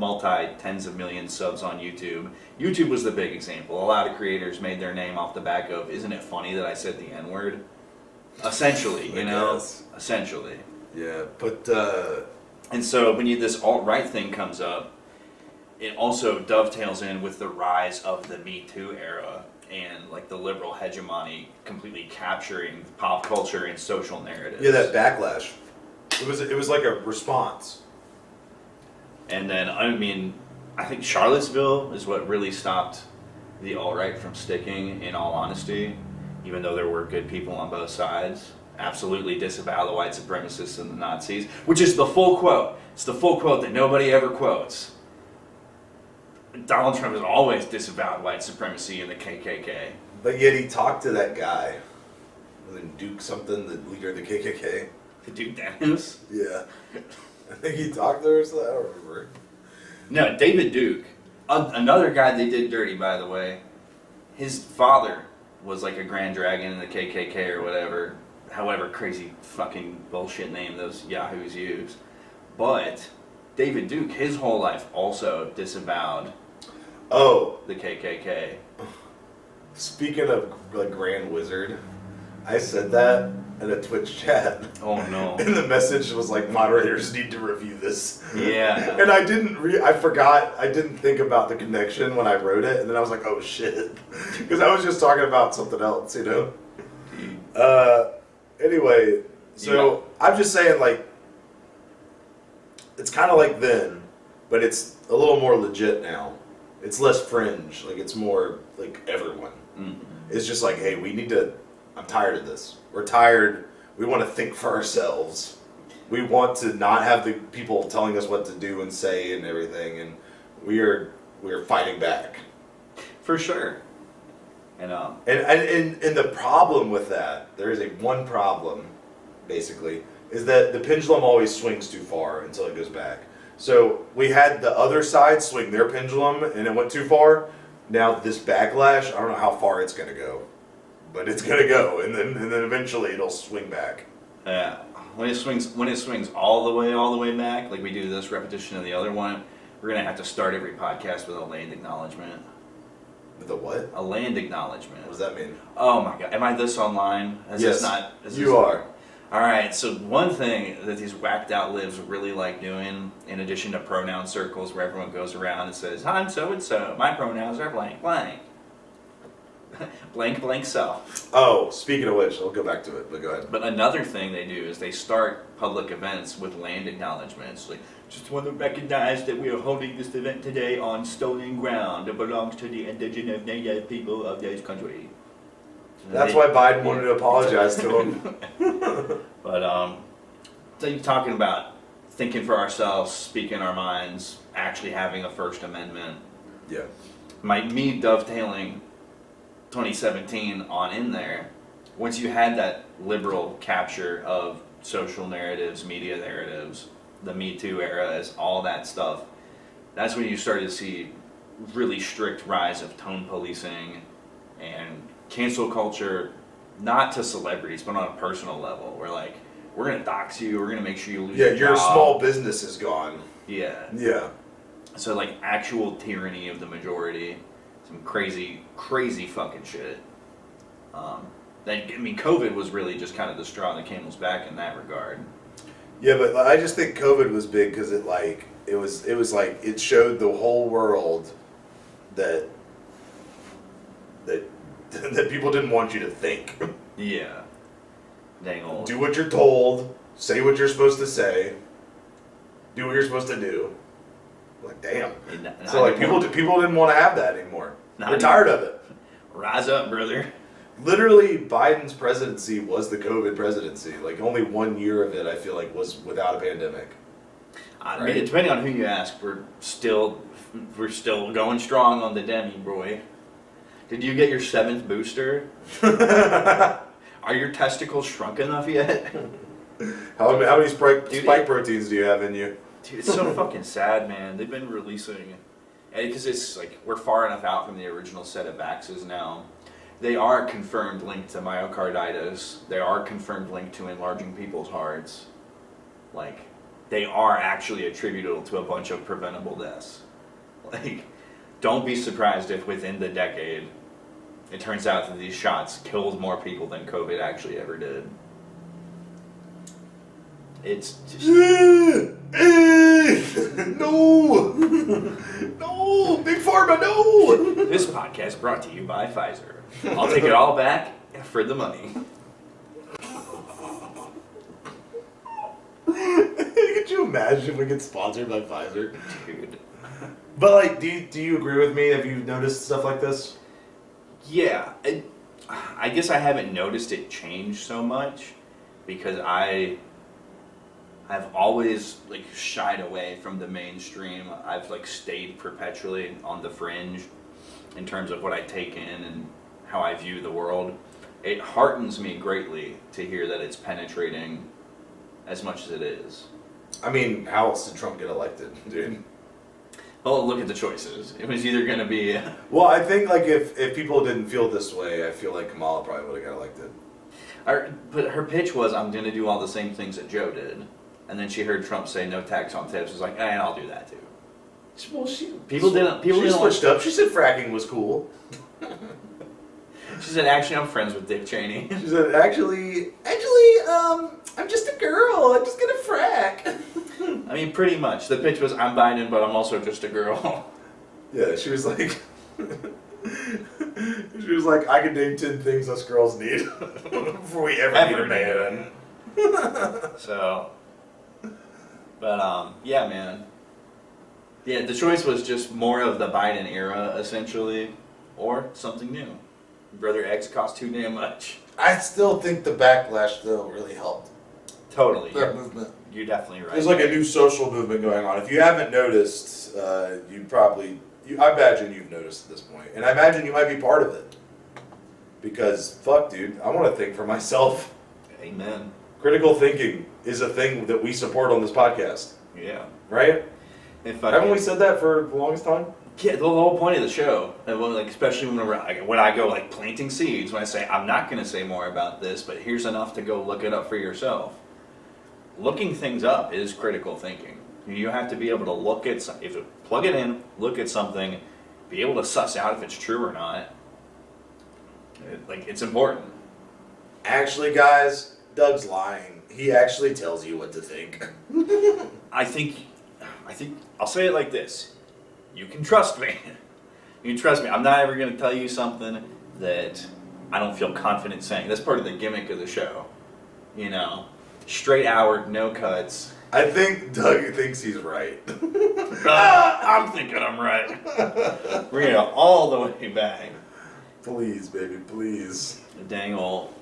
tens of millions subs on YouTube. YouTube was the big example. A lot of creators made their name off the back of, isn't it funny that I said the N-word? Essentially, you know? Essentially. Yeah, but... And so when this alt-right thing comes up, it also dovetails in with the rise of the Me Too era and like the liberal hegemony completely capturing pop culture and social narratives. Yeah, that backlash. It was like a response. And then, I mean, I think Charlottesville is what really stopped the alt-right from sticking, in all honesty, even though there were good people on both sides. Absolutely disavow the white supremacists and the Nazis, which is the full quote. It's the full quote that nobody ever quotes. Donald Trump has always disavowed white supremacy and the KKK. But yet he talked to that guy. Was it Duke something, the leader of the KKK? Duke Daniels? Yeah. I think he talked to her, so I don't remember. No, David Duke. Another guy they did dirty, by the way. His father was like a Grand Dragon in the KKK or whatever. However crazy fucking bullshit name those yahoos use. But David Duke, his whole life also disavowed the KKK. Speaking of like Grand Wizard, I said that in a Twitch chat. Oh no. And the message was like, moderators need to review this. Yeah. And I forgot, I didn't think about the connection when I wrote it, and then I was like, oh shit. Because I was just talking about something else, you know? Anyway, so I'm just saying, like, it's kind of like then, but it's a little more legit now. It's less fringe. Like, it's more like everyone. Mm-hmm. It's just like, hey, I'm tired of this. We're tired. We want to think for ourselves. We want to not have the people telling us what to do and say and everything. And we are we're fighting back. For sure. And And the problem with that, there is one problem, basically, is that the pendulum always swings too far until it goes back. So we had the other side swing their pendulum and it went too far. Now this backlash, I don't know how far it's gonna go, but it's gonna go, and then eventually it'll swing back. yeah, when it swings all the way back, like we do this repetition of the other one, we're gonna have to start every podcast with a land acknowledgement. With a what? A land acknowledgement. What does that mean? Oh my god, am I this online? Yes, you are. Alright, so one thing that these whacked out libs really like doing, in addition to pronoun circles where everyone goes around and says, I'm so and so, my pronouns are blank blank. Blank blank so. Oh, speaking of which, I'll go back to it, but go ahead. But another thing they do is they start public events with land acknowledgements. Like, just want to recognize that we are holding this event today on stolen ground that belongs to the indigenous native people of this country. That's why Biden wanted to apologize to him. But so you're talking about thinking for ourselves, speaking our minds, actually having a First Amendment. Yeah. Me dovetailing 2017 on in there, once you had that liberal capture of social narratives, media narratives, the Me Too era, is all that stuff, that's when you started to see really strict rise of tone policing and cancel culture, not to celebrities, but on a personal level. We're like, we're going to dox you, we're going to make sure you lose your your job. small business is gone. Yeah. Yeah. So like actual tyranny of the majority, some crazy, crazy fucking shit. COVID was really just kind of the straw on the camel's back in that regard. Yeah, but I just think COVID was big because it showed the whole world that that people didn't want you to think. Yeah. Dang old. Do what you're told. Say what you're supposed to say. Do what you're supposed to do. Like, damn. So like people didn't want to have that anymore. They're tired of it. Rise up, brother. Literally, Biden's presidency was the COVID presidency. Like, only 1 year of it, I feel like, was without a pandemic. I mean, depending on who you ask, we're still going strong on the Demi, boy. Did you get your 7th booster? Are your testicles shrunk enough yet? How many spike proteins do you have in you? Dude, it's so fucking sad, man. They've been releasing, because it's like we're far enough out from the original set of vaxes now. They are confirmed linked to myocarditis. They are confirmed linked to enlarging people's hearts. Like, they are actually attributable to a bunch of preventable deaths. Like, don't be surprised if within the decade it turns out that these shots killed more people than COVID actually ever did. It's just... No! No! Big Pharma, no! This podcast brought to you by Pfizer. I'll take it all back for the money. Could you imagine if we get sponsored by Pfizer? Dude. But like, do you agree with me? Have you noticed stuff like this? Yeah. I guess I haven't noticed it change so much because I've always like shied away from the mainstream. I've like stayed perpetually on the fringe in terms of what I take in and how I view the world. It heartens me greatly to hear that it's penetrating as much as it is. I mean, how else did Trump get elected, dude? Well, look at the choices. It was either going to be... Well, I think like if people didn't feel this way, I feel like Kamala probably would have got elected. But her pitch was, I'm going to do all the same things that Joe did. And then she heard Trump say no tax on tips. She's like, I'll do that too. Well, People didn't switched up. She said fracking was cool. She said, actually, I'm friends with Dick Cheney. She said, actually, I'm just a girl. I'm just gonna frack. I mean, pretty much. The pitch was, I'm Biden, but I'm also just a girl. Yeah, she was like, I can name 10 things us girls need before we ever need a man. So, but yeah, man. Yeah, the choice was just more of the Biden era, essentially, or something new. Brother, eggs cost too damn much. I still think the backlash, though, really helped. Totally. That movement. You're definitely right. There's like a new social movement going on. If you haven't noticed, you I imagine you've noticed at this point, and I imagine you might be part of it. Because fuck, dude, I want to think for myself. Amen. Critical thinking is a thing that we support on this podcast. Yeah. Right? Haven't we said that for the longest time? Yeah, the whole point of the show, like especially when I go like planting seeds, when I say I'm not going to say more about this, but here's enough to go look it up for yourself. Looking things up is critical thinking. You have to be able to look at plug it in, look at something, be able to suss out if it's true or not. It's important. Actually, guys, Doug's lying. He actually tells you what to think. I think I'll say it like this. You can trust me. You can trust me. I'm not ever going to tell you something that I don't feel confident saying. That's part of the gimmick of the show. You know, straight hour, no cuts. I think Doug thinks he's right. I'm thinking I'm right. We're going to go all the way back. Please, baby, please. Dang old.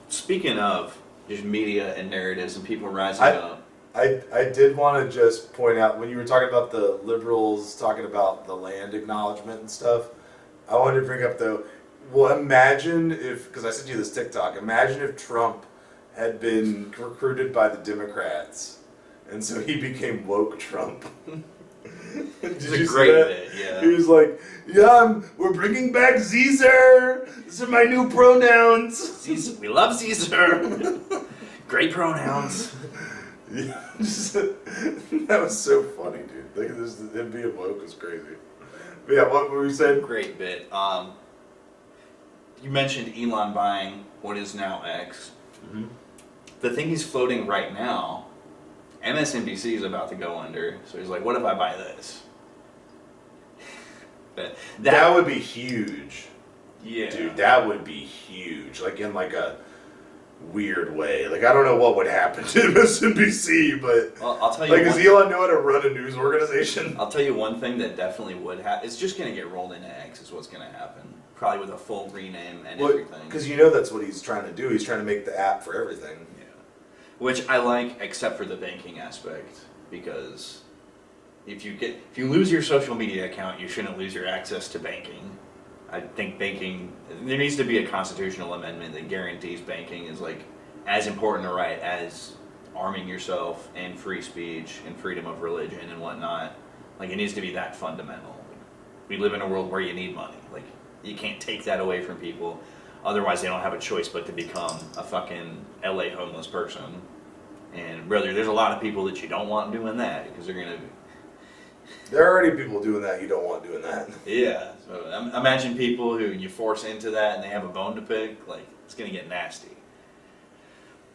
Speaking of just media and narratives and people rising up. I did want to just point out, when you were talking about the liberals talking about the land acknowledgement and stuff, I wanted to bring up though, well, imagine if, because I sent you this TikTok, imagine if Trump had been recruited by the Democrats, and so he became woke Trump. It's a great bit, yeah. He was like, yeah, we're bringing back Caesar. These are my new pronouns. Caesar, we love Caesar. Great pronouns. Yeah, that was so funny, dude. Like, him being woke was crazy. But yeah, what were you saying? Great bit. You mentioned Elon buying what is now X. Mm-hmm. The thing he's floating right now, MSNBC is about to go under. So he's like, what if I buy this? That would be huge. Yeah. Dude, that would be huge. Like, in like a weird way. Like, I don't know what would happen to MSNBC, but well, I'll tell you. Like, does Elon know how to run a news organization? I'll tell you one thing that definitely would happen. It's just going to get rolled into X is what's going to happen. Probably with a full rename and everything. Because you know that's what he's trying to do. He's trying to make the app for everything. Yeah. Which I like, except for the banking aspect. Because if you lose your social media account, you shouldn't lose your access to banking. I think banking, there needs to be a constitutional amendment that guarantees banking is like as important a right as arming yourself and free speech and freedom of religion and whatnot. Like, it needs to be that fundamental. We live in a world where you need money. Like, you can't take that away from people. Otherwise, they don't have a choice but to become a fucking LA homeless person. And brother, there's a lot of people that you don't want doing that because they're gonna. There are already people doing that you don't want doing that. Yeah. So imagine people who you force into that and they have a bone to pick. Like, it's gonna get nasty.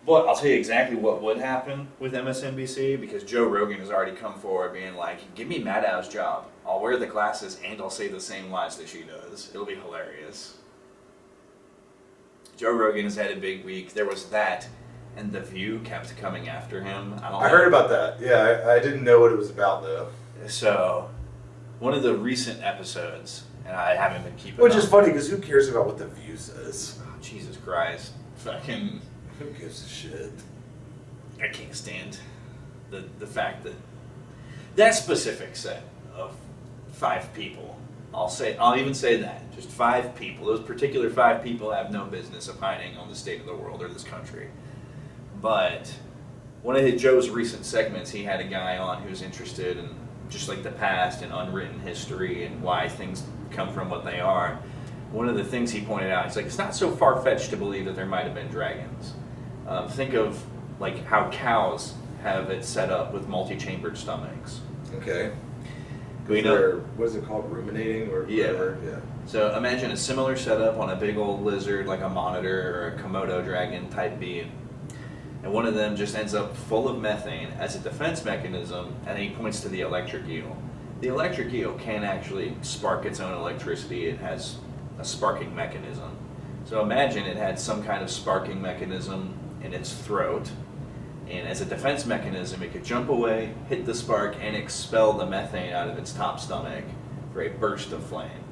But I'll tell you exactly what would happen with MSNBC, because Joe Rogan has already come forward being like, give me Maddow's job. I'll wear the glasses and I'll say the same lies that she does. It'll be hilarious. Joe Rogan has had a big week. There was that, and The View kept coming after him. I heard about that. Yeah, I didn't know what it was about, though. So, one of the recent episodes, and I haven't been keeping Which up. is funny, because who cares about what The View says? Oh, Jesus Christ. Fucking... Who gives a shit? I can't stand the fact that that specific set of 5 people, I'll even say that, just 5 people, those particular 5 people have no business opining on the state of the world or this country. But one of Joe's recent segments, he had a guy on who's interested in just like the past and unwritten history and why things come from what they are. One of the things he pointed out, he's like, it's not so far-fetched to believe that there might have been dragons. Think of like how cows have it set up with multi-chambered stomachs. Okay. We know, what is it called? Ruminating or whatever? Yeah. So imagine a similar setup on a big old lizard like a monitor or a Komodo dragon type being. And one of them just ends up full of methane as a defense mechanism, and he points to the electric eel. The electric eel can actually spark its own electricity. It has a sparking mechanism. So imagine it had some kind of sparking mechanism in its throat, and as a defense mechanism it could jump away, hit the spark, and expel the methane out of its top stomach for a burst of flame.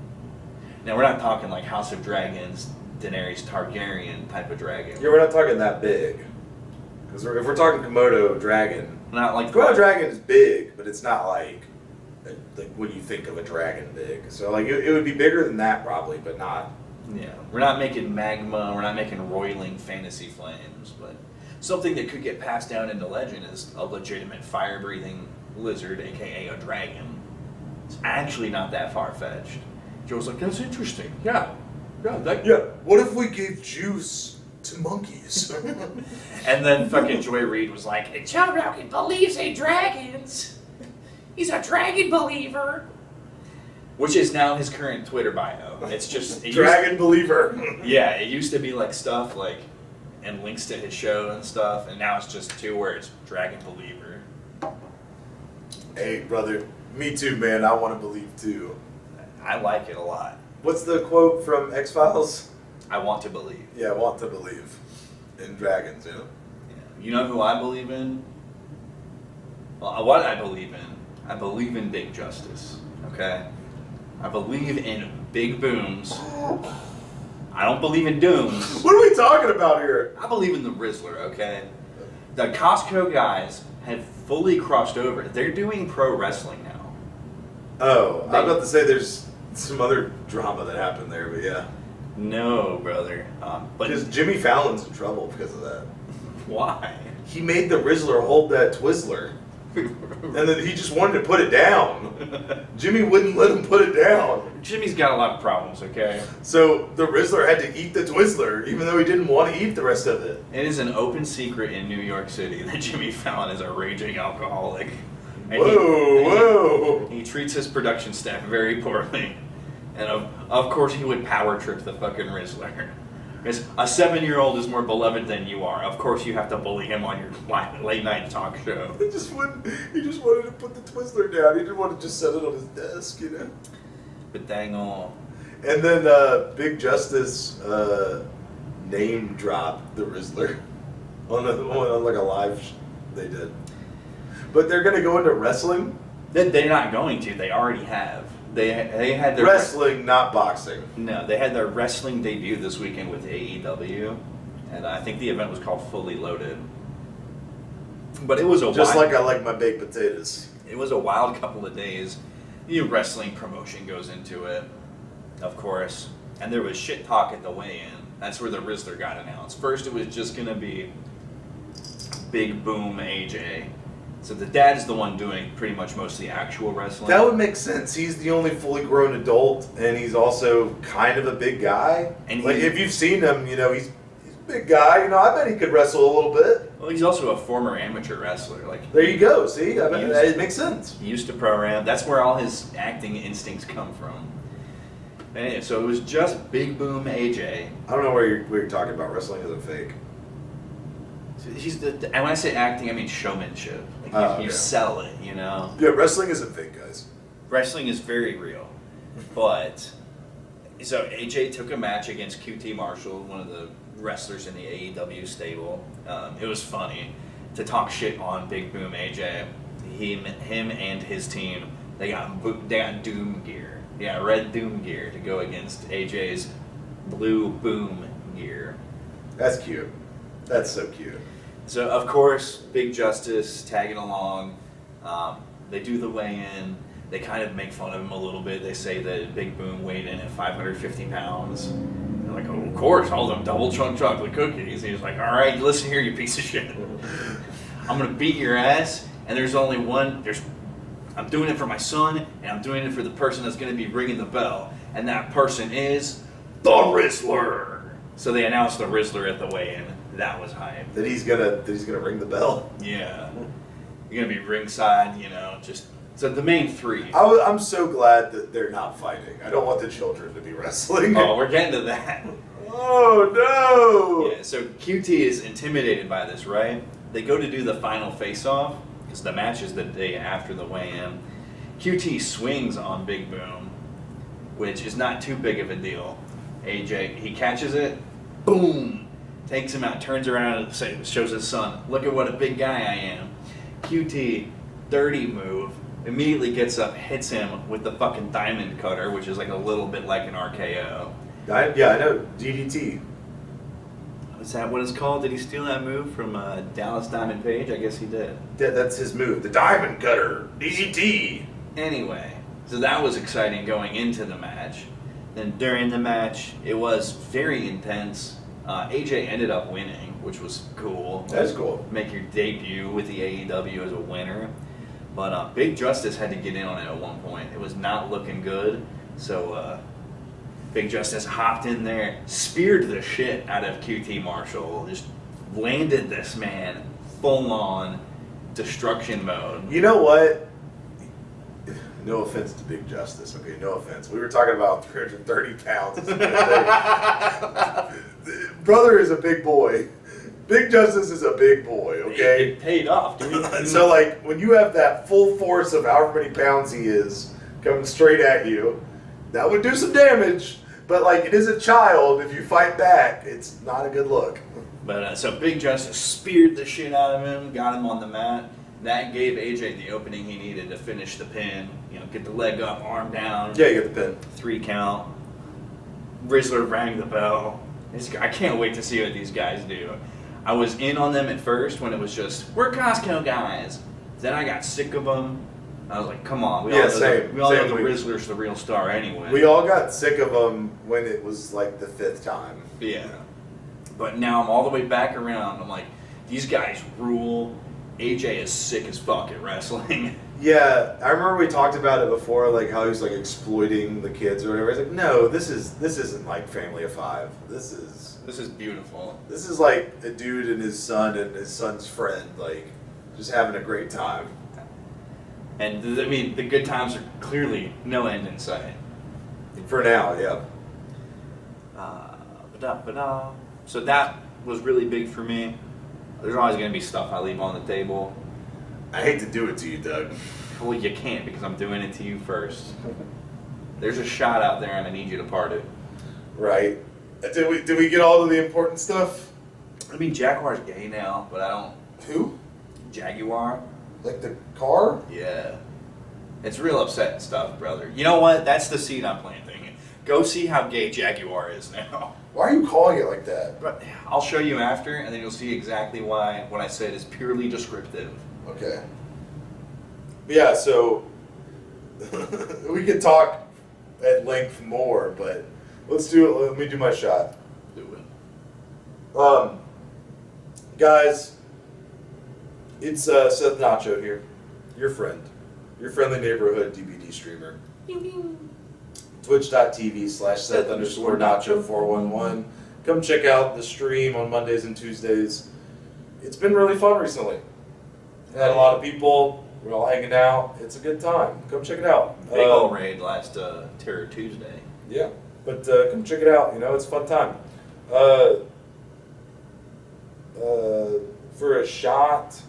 Now we're not talking like House of Dragons, Daenerys Targaryen type of dragon. Yeah, we're not talking that big. Because if we're talking Komodo dragon, Not like Komodo dragon is big, but it's not like like when you think of a dragon big. So like it would be bigger than that probably, but not. Yeah, we're not making magma, we're not making roiling fantasy flames, but something that could get passed down into legend is a legitimate fire-breathing lizard, aka a dragon. It's actually not that far-fetched. Joe's like, that's interesting. Yeah. What if we gave juice to monkeys? And then fucking Joy Reid was like, Joe Rogan believes in dragons. He's a dragon believer. Which is now his current Twitter bio. It's just Dragon believer. Yeah, it used to be like stuff like and links to his show and stuff, and now it's just 2 words: dragon believer. Hey, brother, me too, man. I want to believe too. I like it a lot. What's the quote from X-Files? I want to believe. Yeah, I want to believe in dragons. You know. Yeah. You know who I believe in? Well, what I believe in? I believe in big justice. Okay. I believe in big booms. I don't believe in dooms. What are we talking about here? I believe in the Rizzler, okay? The Costco guys have fully crossed over. They're doing pro wrestling now. Oh, I was about to say there's some other drama that happened there, but yeah. No, brother. But Because Jimmy Fallon's in trouble because of that. why? He made the Rizzler hold that Twizzler. And then he just wanted to put it down. Jimmy wouldn't let him put it down. Jimmy's got a lot of problems, okay? So the Rizzler had to eat the Twizzler, even though he didn't want to eat the rest of it. It is an open secret in New York City that Jimmy Fallon is a raging alcoholic. And Whoa. He treats his production staff very poorly. And of course he would power trip the fucking Rizzler. Because a 7-year-old is more beloved than you are. Of course you have to bully him on your late night talk show. He just wanted to put the Twizzler down. He didn't want to just set it on his desk, you know? But dang on. And then Big Justice name dropped the Rizzler on like a live they did. But they're going to go into wrestling? They're not going to. They already have. They had their Wrestling, not boxing. No, they had their wrestling debut this weekend with AEW, and I think the event was called Fully Loaded. But it was Just like I like my baked potatoes. It was a wild couple of days. Wrestling promotion goes into it, of course, and there was shit talk at the weigh-in. That's where the Rizzler got announced. First, it was just gonna be Big Boom AJ. So the dad's the one doing pretty much most of the actual wrestling. That would make sense. He's the only fully grown adult, and he's also kind of a big guy. And like if you've seen him, he's a big guy. I bet he could wrestle a little bit. Well, he's also a former amateur wrestler. Like there you go. See, I bet it makes sense. He used to program. That's where all his acting instincts come from. And so it was just Big Boom AJ. I don't know where you're talking about. Wrestling isn't fake. And when I say acting, I mean showmanship. Like you sell it, Yeah, wrestling isn't fake, guys. Wrestling is very real. But, so AJ took a match against QT Marshall, one of the wrestlers in the AEW stable. It was funny to talk shit on Big Boom AJ. Him and his team, they got Doom gear. Yeah, red Doom gear to go against AJ's blue Boom gear. That's cute. That's so cute. So, of course, Big Justice tagging along. They do the weigh-in. They kind of make fun of him a little bit. They say that Big Boom weighed in at 550 pounds. They're like, oh, of course, all them double chunk chocolate cookies. He's like, all right, listen here, you piece of shit. I'm going to beat your ass, and there's only one. I'm doing it for my son, and I'm doing it for the person that's going to be ringing the bell. And that person is the Rizzler. So they announced the Rizzler at the weigh-in. That was hype. That he's gonna ring the bell. Yeah, you're gonna be ringside. Just so the main three. I'm so glad that they're not fighting. I don't want the children to be wrestling. Oh, we're getting to that. Oh no! Yeah, so QT is intimidated by this, right? They go to do the final face-off because the match is the day after the weigh-in. QT swings on Big Boom, which is not too big of a deal. AJ, he catches it, boom. Takes him out, turns around and shows his son, look at what a big guy I am. QT, dirty move, immediately gets up, hits him with the fucking diamond cutter, which is like a little bit like an RKO. I know, DDT. Is that what it's called? Did he steal that move from Dallas Diamond Page? I guess he did. Yeah, that's his move, the diamond cutter, DDT. Anyway, so that was exciting going into the match. Then during the match, it was very intense. AJ ended up winning, which was cool. That's cool. Make your debut with the AEW as a winner. But Big Justice had to get in on it at one point. It was not looking good. So Big Justice hopped in there, speared the shit out of QT Marshall, just landed this man full on destruction mode. You know what? No offense to Big Justice, okay? No offense. We were talking about 330 pounds. Brother is a big boy. Big Justice is a big boy, okay? It paid off, dude. So, like, when you have that full force of however many pounds he is coming straight at you, that would do some damage. But, like, it is a child. If you fight back, it's not a good look. But so Big Justice speared the shit out of him, got him on the mat. That gave AJ the opening he needed to finish the pin. You know, get the leg up, arm down. Yeah, you get the pin. 3 count. Rizzler rang the bell. I can't wait to see what these guys do. I was in on them at first when it was just, we're Costco guys. Then I got sick of them. I was like, come on. We all know the Rizzler's the real star anyway. We all got sick of them when it was like the 5th time. Yeah. But now I'm all the way back around. I'm like, these guys rule. AJ is sick as fuck at wrestling. Yeah, I remember we talked about it before, like how he's like exploiting the kids or whatever. It's like, no, this isn't like Family of 5. This is beautiful. This is like a dude and his son and his son's friend, like just having a great time. And I mean, the good times are clearly no end in sight. For now, yeah. So that was really big for me. There's always going to be stuff I leave on the table. I hate to do it to you, Doug. Well, you can't because I'm doing it to you first. There's a shot out there and I need you to part it. Right. Did we get all of the important stuff? I mean, Jaguar's gay now, but I don't... Who? Jaguar. Like the car? Yeah. It's real upsetting stuff, brother. You know what? That's the seed I'm planting. Go see how gay Jaguar is now. Why are you calling it like that? But I'll show you after, and then you'll see exactly why what I said is purely descriptive. Okay. Yeah, so we could talk at length more, but let's do it. Let me do my shot. Do it. Guys, it's Seth Nacho here, your friend, your friendly neighborhood DVD streamer. Twitch.tv/Seth_Nacho411. Come check out the stream on Mondays and Tuesdays. It's been really fun recently. Had a lot of people. We're all hanging out. It's a good time. Come check it out. Big old raid last Terror Tuesday. Yeah, but come check it out. You know, it's a fun time. For a shot,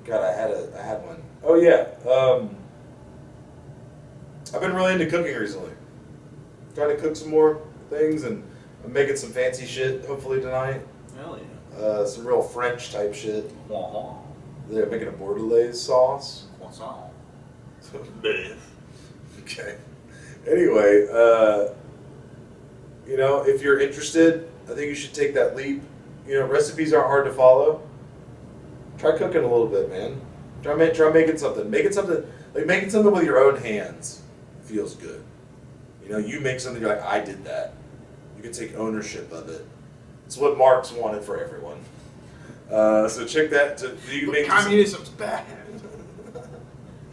God, I had one. Oh yeah. I've been really into cooking recently. Trying to cook some more things, and I'm making some fancy shit. Hopefully tonight. Hell yeah. Some real French type shit. Croissant. They're making a bordelaise sauce. Croissant. Okay. Anyway, you know, if you're interested, I think you should take that leap. You know, recipes aren't hard to follow. Try cooking a little bit, man. Try making something. Making something with your own hands feels good. You know, you make something, you're like, I did that. You can take ownership of it. It's what Marx wanted for everyone. So check that. You make communism's bad.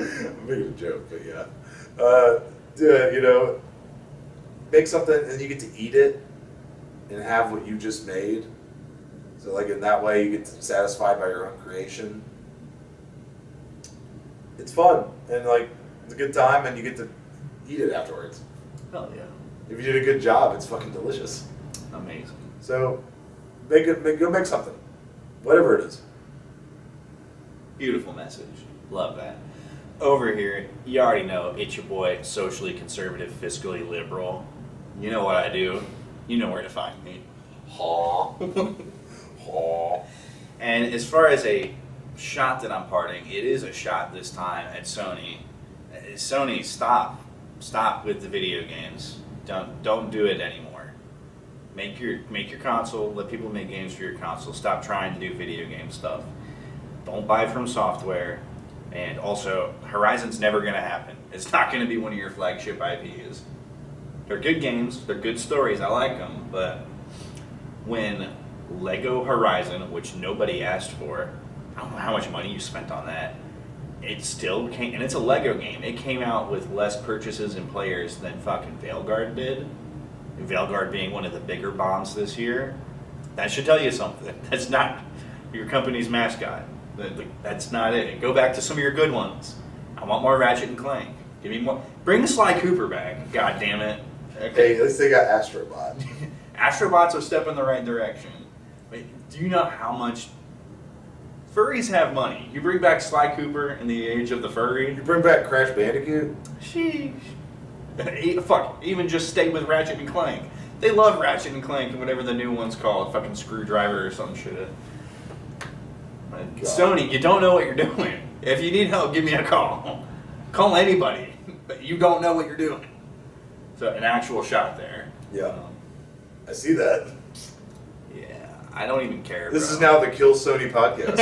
I'm making a joke, but yeah. You know, make something and you get to eat it and have what you just made. So like in that way you get satisfied by your own creation. It's fun and like it's a good time and you get to eat it afterwards. Hell yeah. If you did a good job, it's fucking delicious. Amazing. So go make something. Whatever it is. Beautiful message. Love that. Over here, you already know, it's your boy, socially conservative, fiscally liberal. You know what I do. You know where to find me. Haw. Haw. And as far as a shot that I'm parting, it is a shot this time at Sony. Sony, stop with the video games. Don't do it anymore. Make your console. Let people make games for your console. Stop trying to do video game stuff. Don't buy from software. And also, Horizon's never going to happen. It's not going to be one of your flagship IPs. They're good games, they're good stories, I like them, but when Lego Horizon, which nobody asked for, I don't know how much money you spent on that, it still came, and it's a Lego game, it came out with less purchases and players than fucking Veilguard did. Veilguard being one of the bigger bombs this year. That should tell you something. That's not your company's mascot. That's not it. Go back to some of your good ones. I want more Ratchet and Clank. Give me more. Bring Sly Cooper back. God damn it. Okay, at least they got Astrobot. Astrobot's a step in the right direction. But do you know how much furries have money? You bring back Sly Cooper in the age of the furry. You bring back Crash Bandicoot? Sheesh. Fuck. Even just stay with Ratchet and Clank. They love Ratchet and Clank and whatever the new one's called, fucking Screwdriver or some shit. Sony, you don't know what you're doing. If you need help, give me a call. Call anybody, but you don't know what you're doing. So an actual shot there. Yeah. I see that. Yeah, I don't even care. This bro. is now the Kill Sony podcast.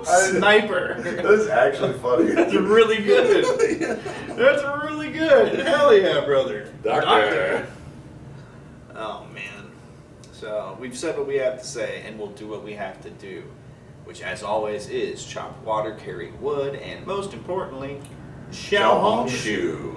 Sniper. That's actually funny. That's really good. That's really good. Hell yeah, brother. Doctor. Oh man. So we've said what we have to say, and we'll do what we have to do, which, as always, is chop water, carry wood, and most importantly, Xiao Hong Shu.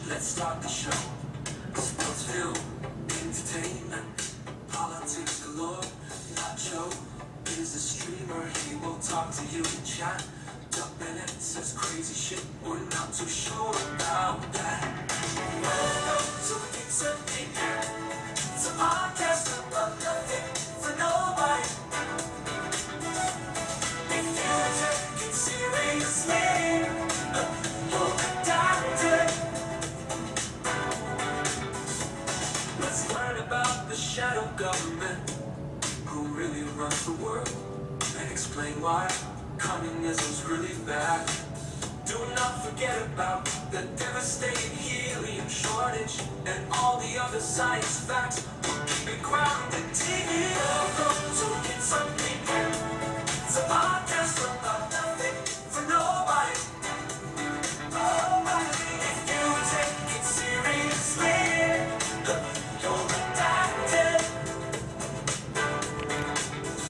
Let's start the show. Sports film, entertainment, politics galore. Nacho is a streamer. He will talk to you in chat. Duck Bennett says crazy shit. We're not too sure about that. Welcome to It's a Thing. It's a podcast about nothing for nobody. If you take it seriously, you're a doctor. Let's learn about the shadow government, who really runs the world, and explain why communism's really bad. Do not forget about the devastating helium shortage and all the other science facts. We'll keep it grounded. TV. Welcome to It's a